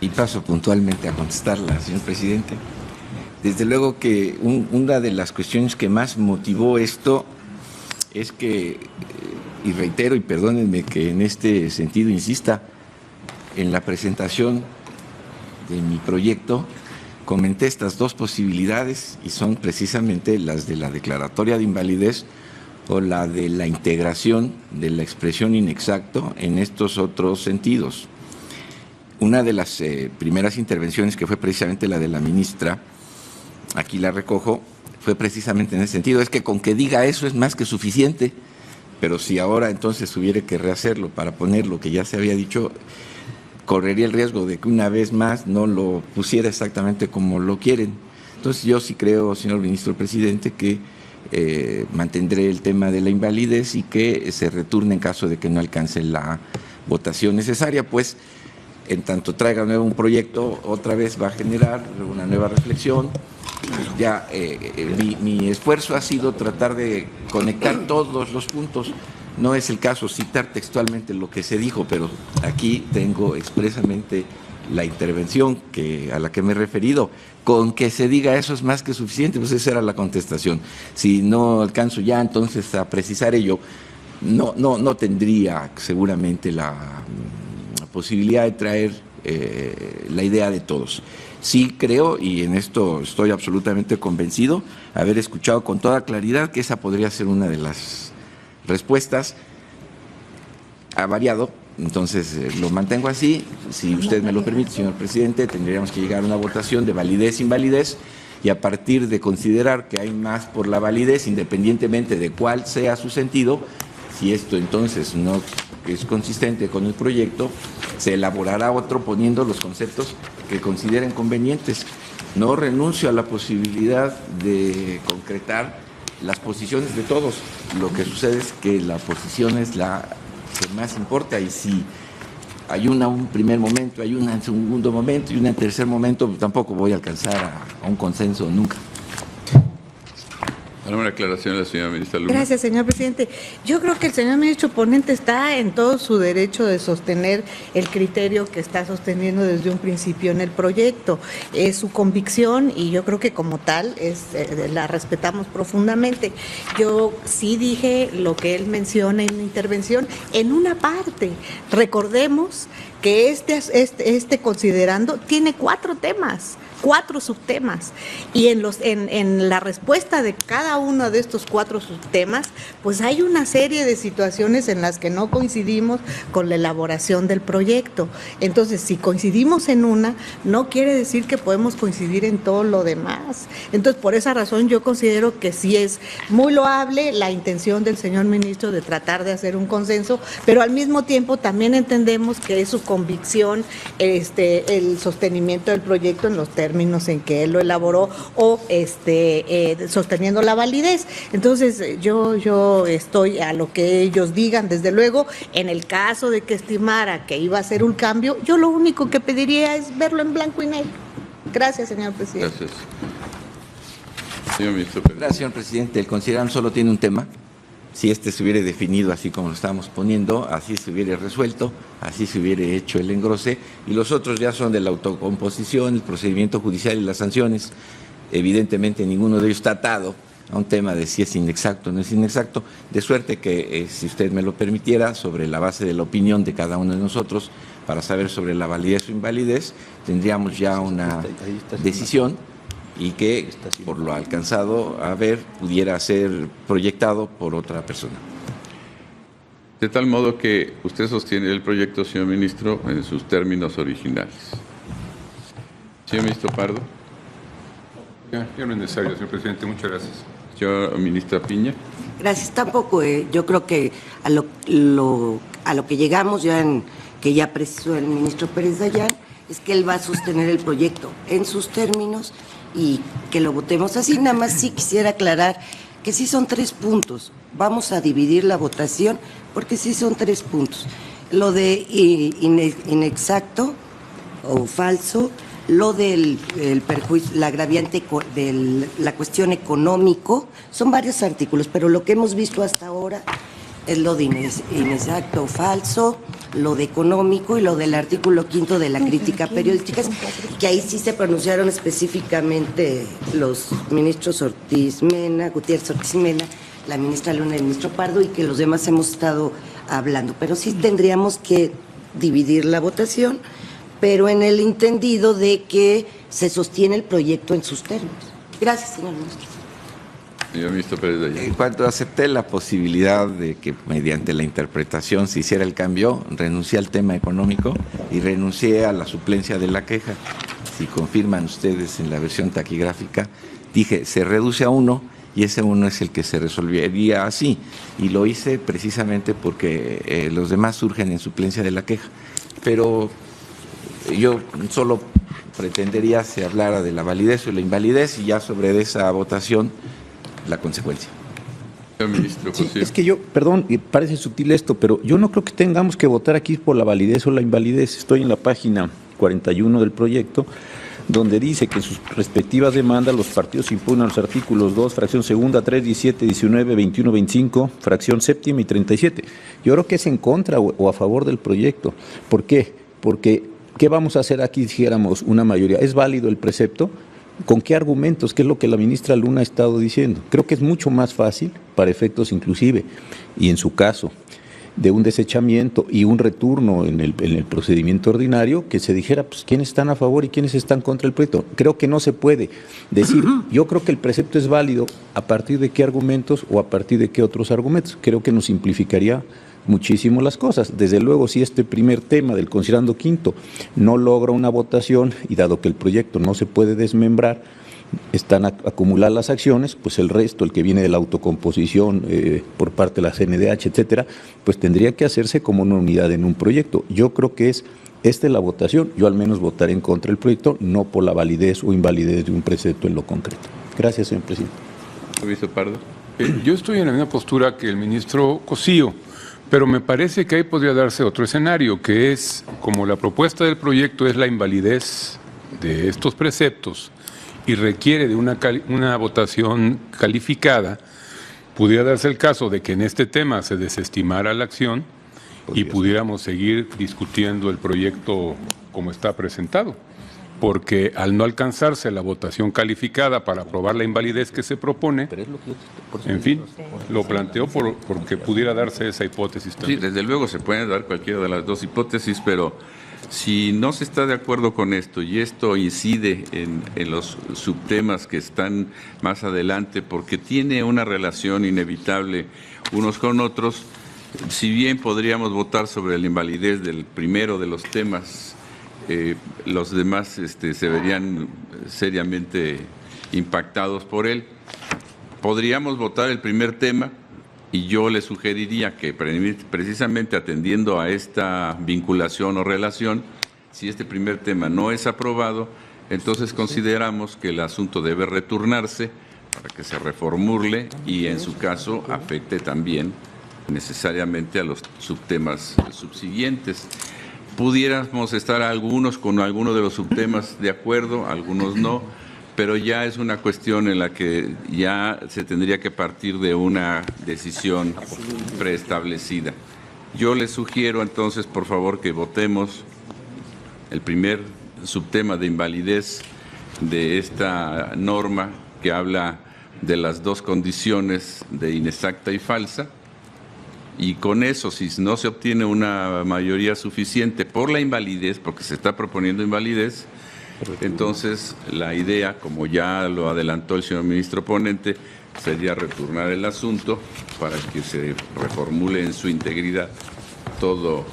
Y paso puntualmente a contestarla, señor presidente. Desde luego que una de las cuestiones que más motivó esto es que, y reitero, y perdónenme que en este sentido insista, en la presentación de mi proyecto comenté estas dos posibilidades, y son precisamente las de la declaratoria de invalidez o la de la integración de la expresión inexacto en estos otros sentidos. Una de las primeras intervenciones, que fue precisamente la de la ministra, aquí la recojo, fue precisamente en ese sentido, es que con que diga eso es más que suficiente, pero si ahora entonces hubiera que rehacerlo para poner lo que ya se había dicho, correría el riesgo de que una vez más no lo pusiera exactamente como lo quieren. Entonces yo sí creo, señor ministro presidente, que mantendré el tema de la invalidez y que se returne en caso de que no alcance la votación necesaria, pues en tanto traiga nuevo un proyecto, otra vez va a generar una nueva reflexión. Ya mi esfuerzo ha sido tratar de conectar todos los puntos. No es el caso citar textualmente lo que se dijo, pero aquí tengo expresamente la intervención a la que me he referido. Con que se diga eso es más que suficiente, pues esa era la contestación. Si no alcanzo ya entonces a precisar ello, no tendría seguramente la posibilidad de traer la idea de todos. Sí creo, y en esto estoy absolutamente convencido, haber escuchado con toda claridad que esa podría ser una de las respuestas. Ha variado, entonces lo mantengo así. Si usted me lo permite, señor presidente, tendríamos que llegar a una votación de validez-invalidez, y a partir de considerar que hay más por la validez, independientemente de cuál sea su sentido, si esto entonces no es consistente con el proyecto, se elaborará otro poniendo los conceptos que consideren convenientes. No renuncio a la posibilidad de concretar las posiciones de todos. Lo que sucede es que la posición es la que más importa, y si hay un primer momento, hay un segundo momento y un tercer momento, tampoco voy a alcanzar a un consenso nunca. ¿Alguna aclaración de la señora ministra Luna? Gracias, señor presidente. Yo creo que el señor ministro ponente está en todo su derecho de sostener el criterio que está sosteniendo desde un principio en el proyecto. Es su convicción y yo creo que como tal la respetamos profundamente. Yo sí dije lo que él menciona en la intervención en una parte. Recordemos que este considerando tiene 4 temas. 4 subtemas y en la respuesta de cada uno de estos 4 subtemas pues hay una serie de situaciones en las que no coincidimos con la elaboración del proyecto. Entonces, si coincidimos en una, no quiere decir que podemos coincidir en todo lo demás. Entonces, por esa razón yo considero que sí es muy loable la intención del señor ministro de tratar de hacer un consenso, pero al mismo tiempo también entendemos que es su convicción el sostenimiento del proyecto en los términos en que él lo elaboró o sosteniendo la validez. Entonces yo estoy a lo que ellos digan. Desde luego, en el caso de que estimara que iba a ser un cambio, yo lo único que pediría es verlo en blanco y negro. Gracias, señor presidente. Gracias. Señor ministro Pérez. Gracias, señor presidente. El considerando solo tiene un tema. Si se hubiera definido así como lo estamos poniendo, así se hubiera resuelto, así se hubiera hecho el engrose, y los otros ya son de la autocomposición, el procedimiento judicial y las sanciones. Evidentemente ninguno de ellos está atado a un tema de si es inexacto o no es inexacto, de suerte que, si usted me lo permitiera, sobre la base de la opinión de cada uno de nosotros, para saber sobre la validez o invalidez, tendríamos ya una decisión y que, por lo alcanzado a ver, pudiera ser proyectado por otra persona. De tal modo que usted sostiene el proyecto, señor ministro, en sus términos originales. Señor ministro Pardo. Ya no es necesario, señor presidente. Muchas gracias. Señora ministra Piña. Gracias. Tampoco, yo creo que a lo que llegamos que ya precisó el ministro Pérez Dayán, es que él va a sostener el proyecto en sus términos y que lo votemos así. Nada más sí quisiera aclarar que sí son 3 puntos. Vamos a dividir la votación porque sí son 3 puntos. Lo de inexacto o falso, lo del perjuicio, la agraviante de la cuestión económico, son varios artículos, pero lo que hemos visto hasta ahora es lo de inexacto o falso, lo de económico y lo del artículo 5 de la crítica periodística, que ahí sí se pronunciaron específicamente los ministros Gutiérrez Ortiz Mena, la ministra Luna y el ministro Pardo, y que los demás hemos estado hablando. Pero sí tendríamos que dividir la votación, pero en el entendido de que se sostiene el proyecto en sus términos. Gracias, señor ministro. Señor ministro Pérez Dayán. En cuanto acepté la posibilidad de que mediante la interpretación se hiciera el cambio, renuncié al tema económico y renuncié a la suplencia de la queja. Si confirman ustedes en la versión taquigráfica, dije se reduce a 1 y ese 1 es el que se resolvería así. Y lo hice precisamente porque los demás surgen en suplencia de la queja. Pero yo solo pretendería se hablara de la validez o la invalidez y ya sobre esa votación la consecuencia. Señor ministro, sí, es que yo, perdón, parece sutil esto, pero yo no creo que tengamos que votar aquí por la validez o la invalidez. Estoy en la página 41 del proyecto, donde dice que en sus respectivas demandas los partidos impugnan los artículos 2, fracción segunda, 3, 17, 19, 21, 25, fracción séptima y 37. Yo creo que es en contra o a favor del proyecto. ¿Por qué? Porque, ¿qué vamos a hacer aquí si dijéramos una mayoría? ¿Es válido el precepto? ¿Con qué argumentos? ¿Qué es lo que la ministra Luna ha estado diciendo? Creo que es mucho más fácil, para efectos inclusive, y en su caso, de un desechamiento y un retorno en el procedimiento ordinario, que se dijera pues quiénes están a favor y quiénes están contra el proyecto. Creo que no se puede decir, yo creo que el precepto es válido a partir de qué argumentos o a partir de qué otros argumentos. Creo que nos simplificaría muchísimo las cosas. Desde luego, si este primer tema del considerando quinto no logra una votación y dado que el proyecto no se puede desmembrar, están a acumular las acciones, pues el resto, el que viene de la autocomposición por parte de la CNDH, etcétera, pues tendría que hacerse como una unidad en un proyecto. Yo creo que es esta la votación. Yo al menos votaré en contra del proyecto, no por la validez o invalidez de un precepto en lo concreto. Gracias, señor presidente. Ministro Pardo. Yo estoy en la misma postura que el ministro Cosío, pero me parece que ahí podría darse otro escenario, que es, como la propuesta del proyecto es la invalidez de estos preceptos y requiere de una votación calificada, pudiera darse el caso de que en este tema se desestimara la acción y pudiéramos seguir discutiendo el proyecto como está presentado, porque al no alcanzarse la votación calificada para aprobar la invalidez que se propone, en fin, lo planteo porque pudiera darse esa hipótesis también. Sí, desde luego se pueden dar cualquiera de las dos hipótesis, pero si no se está de acuerdo con esto y esto incide en los subtemas que están más adelante, porque tiene una relación inevitable unos con otros, si bien podríamos votar sobre la invalidez del primero de los temas, los demás se verían seriamente impactados por él. Podríamos votar el primer tema y yo le sugeriría que precisamente atendiendo a esta vinculación o relación, si este primer tema no es aprobado, entonces consideramos que el asunto debe returnarse para que se reformule y en su caso afecte también necesariamente a los subtemas subsiguientes. Pudiéramos estar algunos con algunos de los subtemas de acuerdo, algunos no, pero ya es una cuestión en la que ya se tendría que partir de una decisión preestablecida. Yo les sugiero entonces, por favor, que votemos el primer subtema de invalidez de esta norma que habla de las dos condiciones de inexacta y falsa. Y con eso, si no se obtiene una mayoría suficiente por la invalidez, porque se está proponiendo invalidez, entonces la idea, como ya lo adelantó el señor ministro ponente, sería retornar el asunto para que se reformule en su integridad todo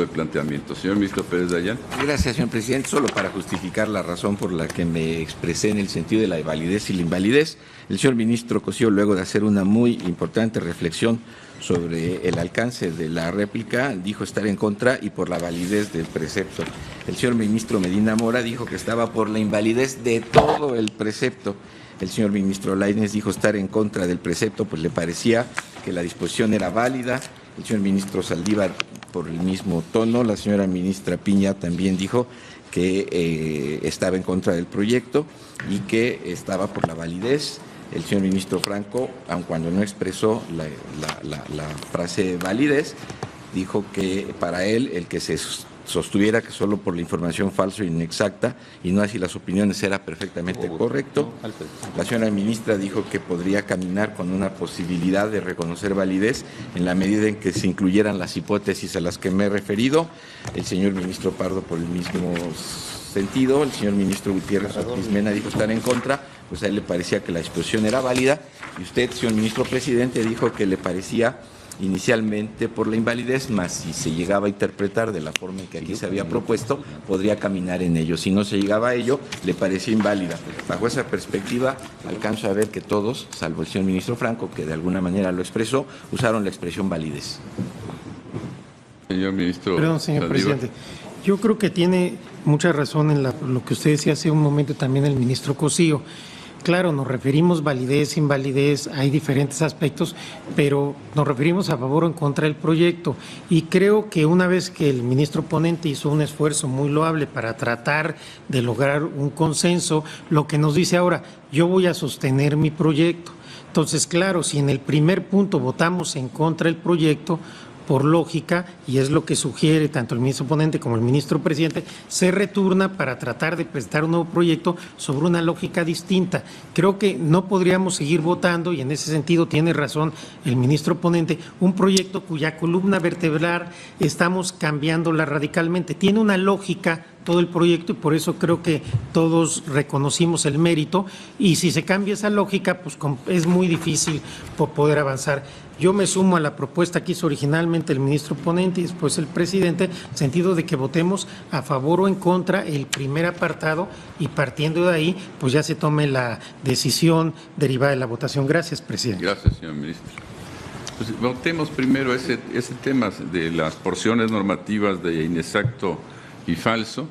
el planteamiento. Señor ministro Pérez Dayán. Gracias, señor presidente. Solo para justificar la razón por la que me expresé en el sentido de la validez y la invalidez, el señor ministro Cosío, luego de hacer una muy importante reflexión sobre el alcance de la réplica, dijo estar en contra y por la validez del precepto. El señor ministro Medina Mora dijo que estaba por la invalidez de todo el precepto. El señor ministro Lainez dijo estar en contra del precepto, pues le parecía que la disposición era válida. El señor ministro Saldívar, por el mismo tono. La señora ministra Piña también dijo que estaba en contra del proyecto y que estaba por la validez. El señor ministro Franco, aun cuando no expresó la frase validez, dijo que para él el que se sostuviera que solo por la información falsa e inexacta y no así las opiniones era perfectamente correcto. La señora ministra dijo que podría caminar con una posibilidad de reconocer validez en la medida en que se incluyeran las hipótesis a las que me he referido. El señor ministro Pardo por el mismo sentido. El señor ministro Gutiérrez Ortiz Mena dijo estar en contra, pues a él le parecía que la disposición era válida y usted, señor ministro presidente, dijo que le parecía inicialmente por la invalidez, más si se llegaba a interpretar de la forma en que aquí se había propuesto, podría caminar en ello. Si no se llegaba a ello, le parecía inválida. Bajo esa perspectiva, alcanzo a ver que todos, salvo el señor ministro Franco, que de alguna manera lo expresó, usaron la expresión validez. Señor ministro. Perdón, señor presidente. Yo creo que tiene mucha razón en lo que usted decía hace un momento también el ministro Cosío. Claro, nos referimos validez, invalidez, hay diferentes aspectos, pero nos referimos a favor o en contra del proyecto. Y creo que una vez que el ministro ponente hizo un esfuerzo muy loable para tratar de lograr un consenso, lo que nos dice ahora, yo voy a sostener mi proyecto. Entonces, claro, si en el primer punto votamos en contra del proyecto, por lógica, y es lo que sugiere tanto el ministro ponente como el ministro presidente, se retorna para tratar de presentar un nuevo proyecto sobre una lógica distinta. Creo que no podríamos seguir votando, y en ese sentido tiene razón el ministro ponente, un proyecto cuya columna vertebral estamos cambiándola radicalmente. Tiene una lógica todo el proyecto y por eso creo que todos reconocimos el mérito, y si se cambia esa lógica, pues es muy difícil poder avanzar. Yo me sumo a la propuesta que hizo originalmente el ministro ponente y después el presidente, en el sentido de que votemos a favor o en contra el primer apartado y partiendo de ahí, pues ya se tome la decisión derivada de la votación. Gracias, presidente. Gracias, señor ministro. Pues votemos primero ese tema de las porciones normativas de inexacto y falso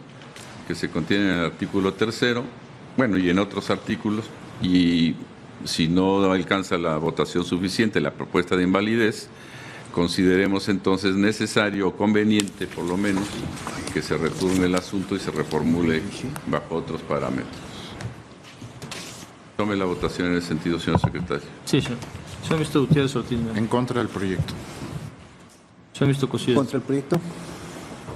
que se contienen en el artículo 3º, bueno, y en otros artículos, y si no alcanza la votación suficiente la propuesta de invalidez, consideremos entonces necesario o conveniente, por lo menos, que se retorne el asunto y se reformule bajo otros parámetros. Tome la votación en ese sentido, señor secretario. Sí, señor. Señor ministro Gutiérrez Ortiz. En contra del proyecto. Señor ministro Cosío. ¿Contra el proyecto?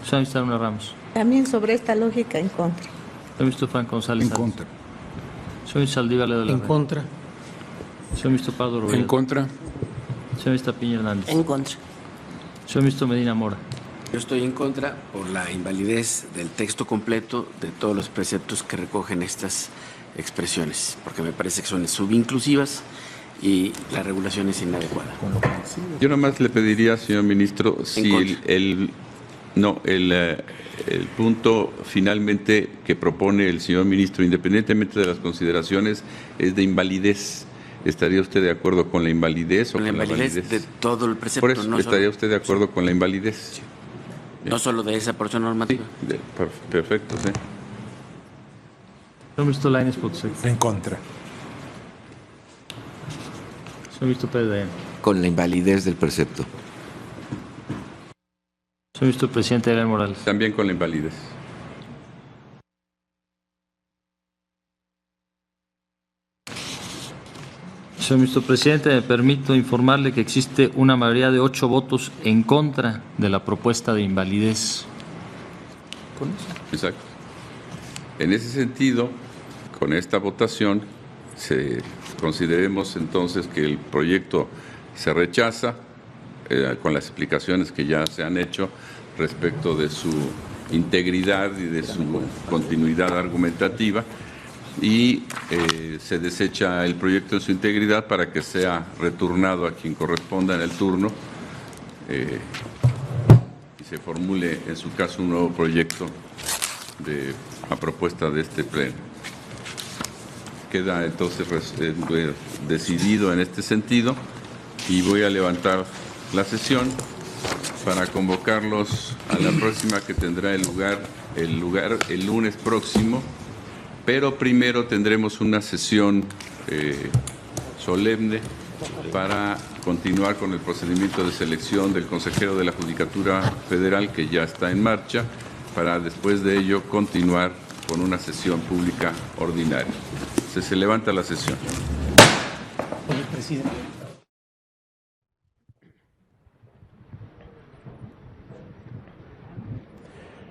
Señor ministro Luna Ramos. También sobre esta lógica, en contra. Señor ministro Franco González. En contra. Señor ministro Saldívar Ledo de la En Red. contra. Señor ministro Pardo Robledo. En contra. Señor ministro Piña Hernández. En contra. Señor ministro Medina Mora. Yo estoy en contra por la invalidez del texto completo de todos los preceptos que recogen estas expresiones, porque me parece que son subinclusivas y la regulación es inadecuada. Yo nomás le pediría, señor ministro, si el punto finalmente que propone el señor ministro, independientemente de las consideraciones, es de invalidez. ¿Estaría usted de acuerdo con la invalidez o Con la invalidez de todo el precepto. Por eso, no ¿estaría solo, usted de acuerdo con la invalidez? Sí. No solo de esa porción normativa. Sí, perfecto, sí. Señor ministro Lainez Potisek. En contra. Señor ministro Pérez Dayán. Con la invalidez del precepto. Señor ministro presidente Adrián Morales. También con la invalidez. Señor ministro presidente, me permito informarle que existe una mayoría de 8 votos en contra de la propuesta de invalidez. Exacto. En ese sentido, con esta votación, consideremos entonces que el proyecto se rechaza con las explicaciones que ya se han hecho respecto de su integridad y de su continuidad argumentativa, y se desecha el proyecto en su integridad para que sea returnado a quien corresponda en el turno y se formule en su caso un nuevo proyecto a propuesta de este pleno. Queda entonces decidido en este sentido y voy a levantar la sesión para convocarlos a la próxima, que tendrá el lunes próximo. Pero primero tendremos una sesión solemne para continuar con el procedimiento de selección del consejero de la Judicatura Federal, que ya está en marcha, para después de ello continuar con una sesión pública ordinaria. Se levanta la sesión. Señor presidente.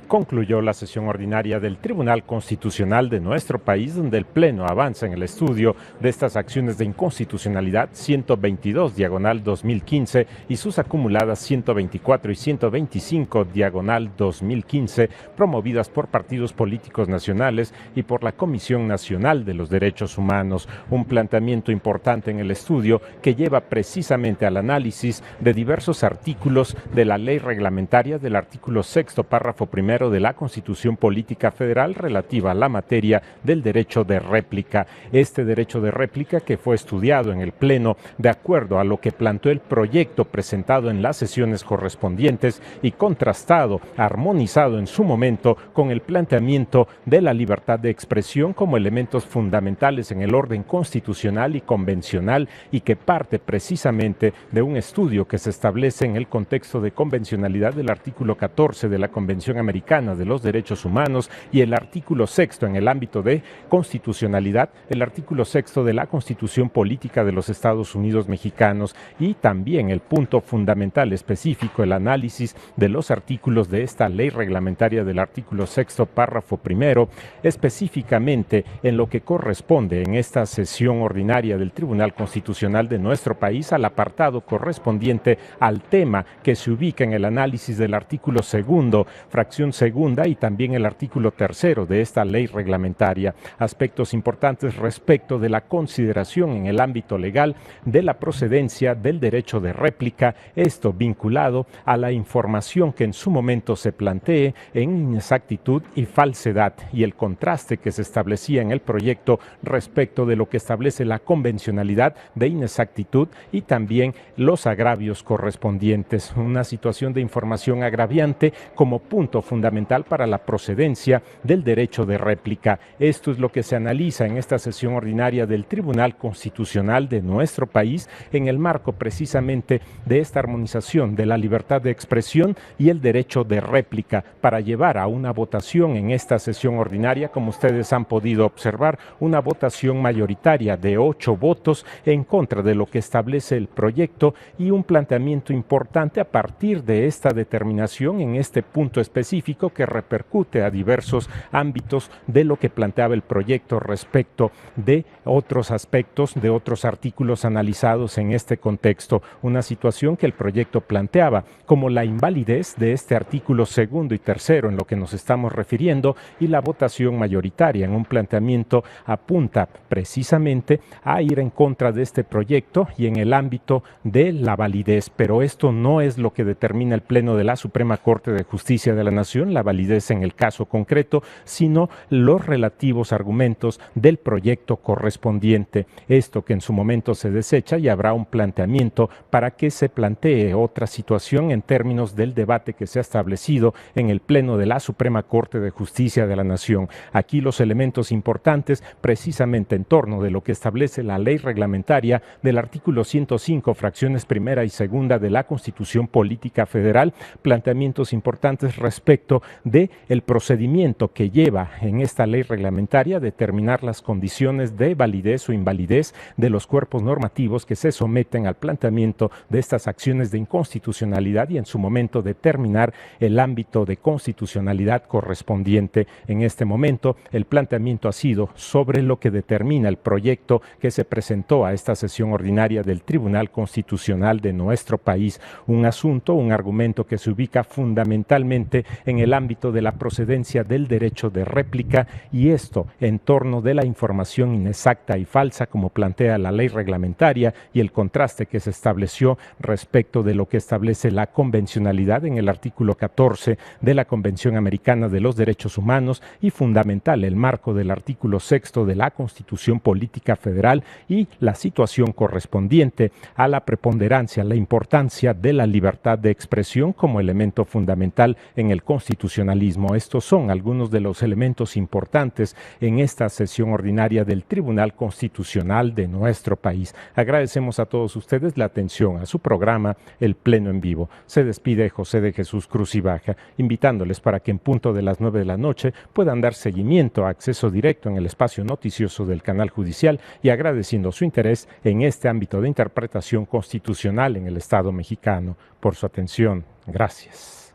Concluyó la sesión ordinaria del Tribunal Constitucional de nuestro país, donde el Pleno avanza en el estudio de estas acciones de inconstitucionalidad 122/2015 y sus acumuladas 124 y 125/2015, promovidas por partidos políticos nacionales y por la Comisión Nacional de los Derechos Humanos. Un planteamiento importante en el estudio que lleva precisamente al análisis de diversos artículos de la ley reglamentaria del artículo 6º, párrafo primero de la Constitución Política Federal relativa a la materia del derecho de réplica. Este derecho de réplica, que fue estudiado en el Pleno de acuerdo a lo que planteó el proyecto presentado en las sesiones correspondientes y contrastado, armonizado en su momento con el planteamiento de la libertad de expresión como elementos fundamentales en el orden constitucional y convencional, y que parte precisamente de un estudio que se establece en el contexto de convencionalidad del artículo 14 de la Convención Americana de los Derechos Humanos y el artículo 6º en el ámbito de constitucionalidad, el artículo 6º de la Constitución Política de los Estados Unidos Mexicanos, y también el punto fundamental específico, el análisis de los artículos de esta ley reglamentaria del artículo 6º, párrafo primero, específicamente en lo que corresponde en esta sesión ordinaria del Tribunal Constitucional de nuestro país al apartado correspondiente al tema que se ubica en el análisis del artículo 2º, fracción segunda, y también el artículo 3º de esta ley reglamentaria. Aspectos importantes respecto de la consideración en el ámbito legal de la procedencia del derecho de réplica, esto vinculado a la información que en su momento se plantee en inexactitud y falsedad, y el contraste que se establecía en el proyecto respecto de lo que establece la convencionalidad de inexactitud y también los agravios correspondientes. Una situación de información agraviante como punto fundamental fundamental para la procedencia del derecho de réplica. Esto es lo que se analiza en esta sesión ordinaria del Tribunal Constitucional de nuestro país en el marco precisamente de esta armonización de la libertad de expresión y el derecho de réplica para llevar a una votación en esta sesión ordinaria, como ustedes han podido observar, una votación mayoritaria de 8 votos en contra de lo que establece el proyecto y un planteamiento importante a partir de esta determinación en este punto específico que repercute a diversos ámbitos de lo que planteaba el proyecto respecto de otros aspectos, de otros artículos analizados en este contexto. Una situación que el proyecto planteaba como la invalidez de este artículo segundo y tercero en lo que nos estamos refiriendo, y la votación mayoritaria en un planteamiento apunta precisamente a ir en contra de este proyecto y en el ámbito de la validez. Pero esto no es lo que determina el Pleno de la Suprema Corte de Justicia de la Nación, la validez en el caso concreto, sino los relativos argumentos del proyecto correspondiente. Esto que en su momento se desecha, y habrá un planteamiento para que se plantee otra situación en términos del debate que se ha establecido en el Pleno de la Suprema Corte de Justicia de la Nación. Aquí los elementos importantes precisamente en torno de lo que establece la ley reglamentaria del artículo 105, fracciones primera y segunda de la Constitución Política Federal, planteamientos importantes respecto de el procedimiento que lleva en esta ley reglamentaria a determinar las condiciones de validez o invalidez de los cuerpos normativos que se someten al planteamiento de estas acciones de inconstitucionalidad y en su momento determinar el ámbito de constitucionalidad correspondiente. En este momento el planteamiento ha sido sobre lo que determina el proyecto que se presentó a esta sesión ordinaria del Tribunal Constitucional de nuestro país, un asunto, un argumento que se ubica fundamentalmente en el ámbito de la procedencia del derecho de réplica, y esto en torno de la información inexacta y falsa como plantea la ley reglamentaria y el contraste que se estableció respecto de lo que establece la convencionalidad en el artículo 14 de la Convención Americana de los Derechos Humanos y fundamental el marco del artículo 6 de la Constitución Política Federal y la situación correspondiente a la preponderancia, la importancia de la libertad de expresión como elemento fundamental en el constitucionalismo. Estos son algunos de los elementos importantes en esta sesión ordinaria del Tribunal Constitucional de nuestro país. Agradecemos a todos ustedes la atención a su programa El Pleno en Vivo. Se despide José de Jesús Crucibaja, invitándoles para que en punto de las 9 de la noche puedan dar seguimiento a acceso directo en el espacio noticioso del canal judicial y agradeciendo su interés en este ámbito de interpretación constitucional en el Estado mexicano. Por su atención, gracias.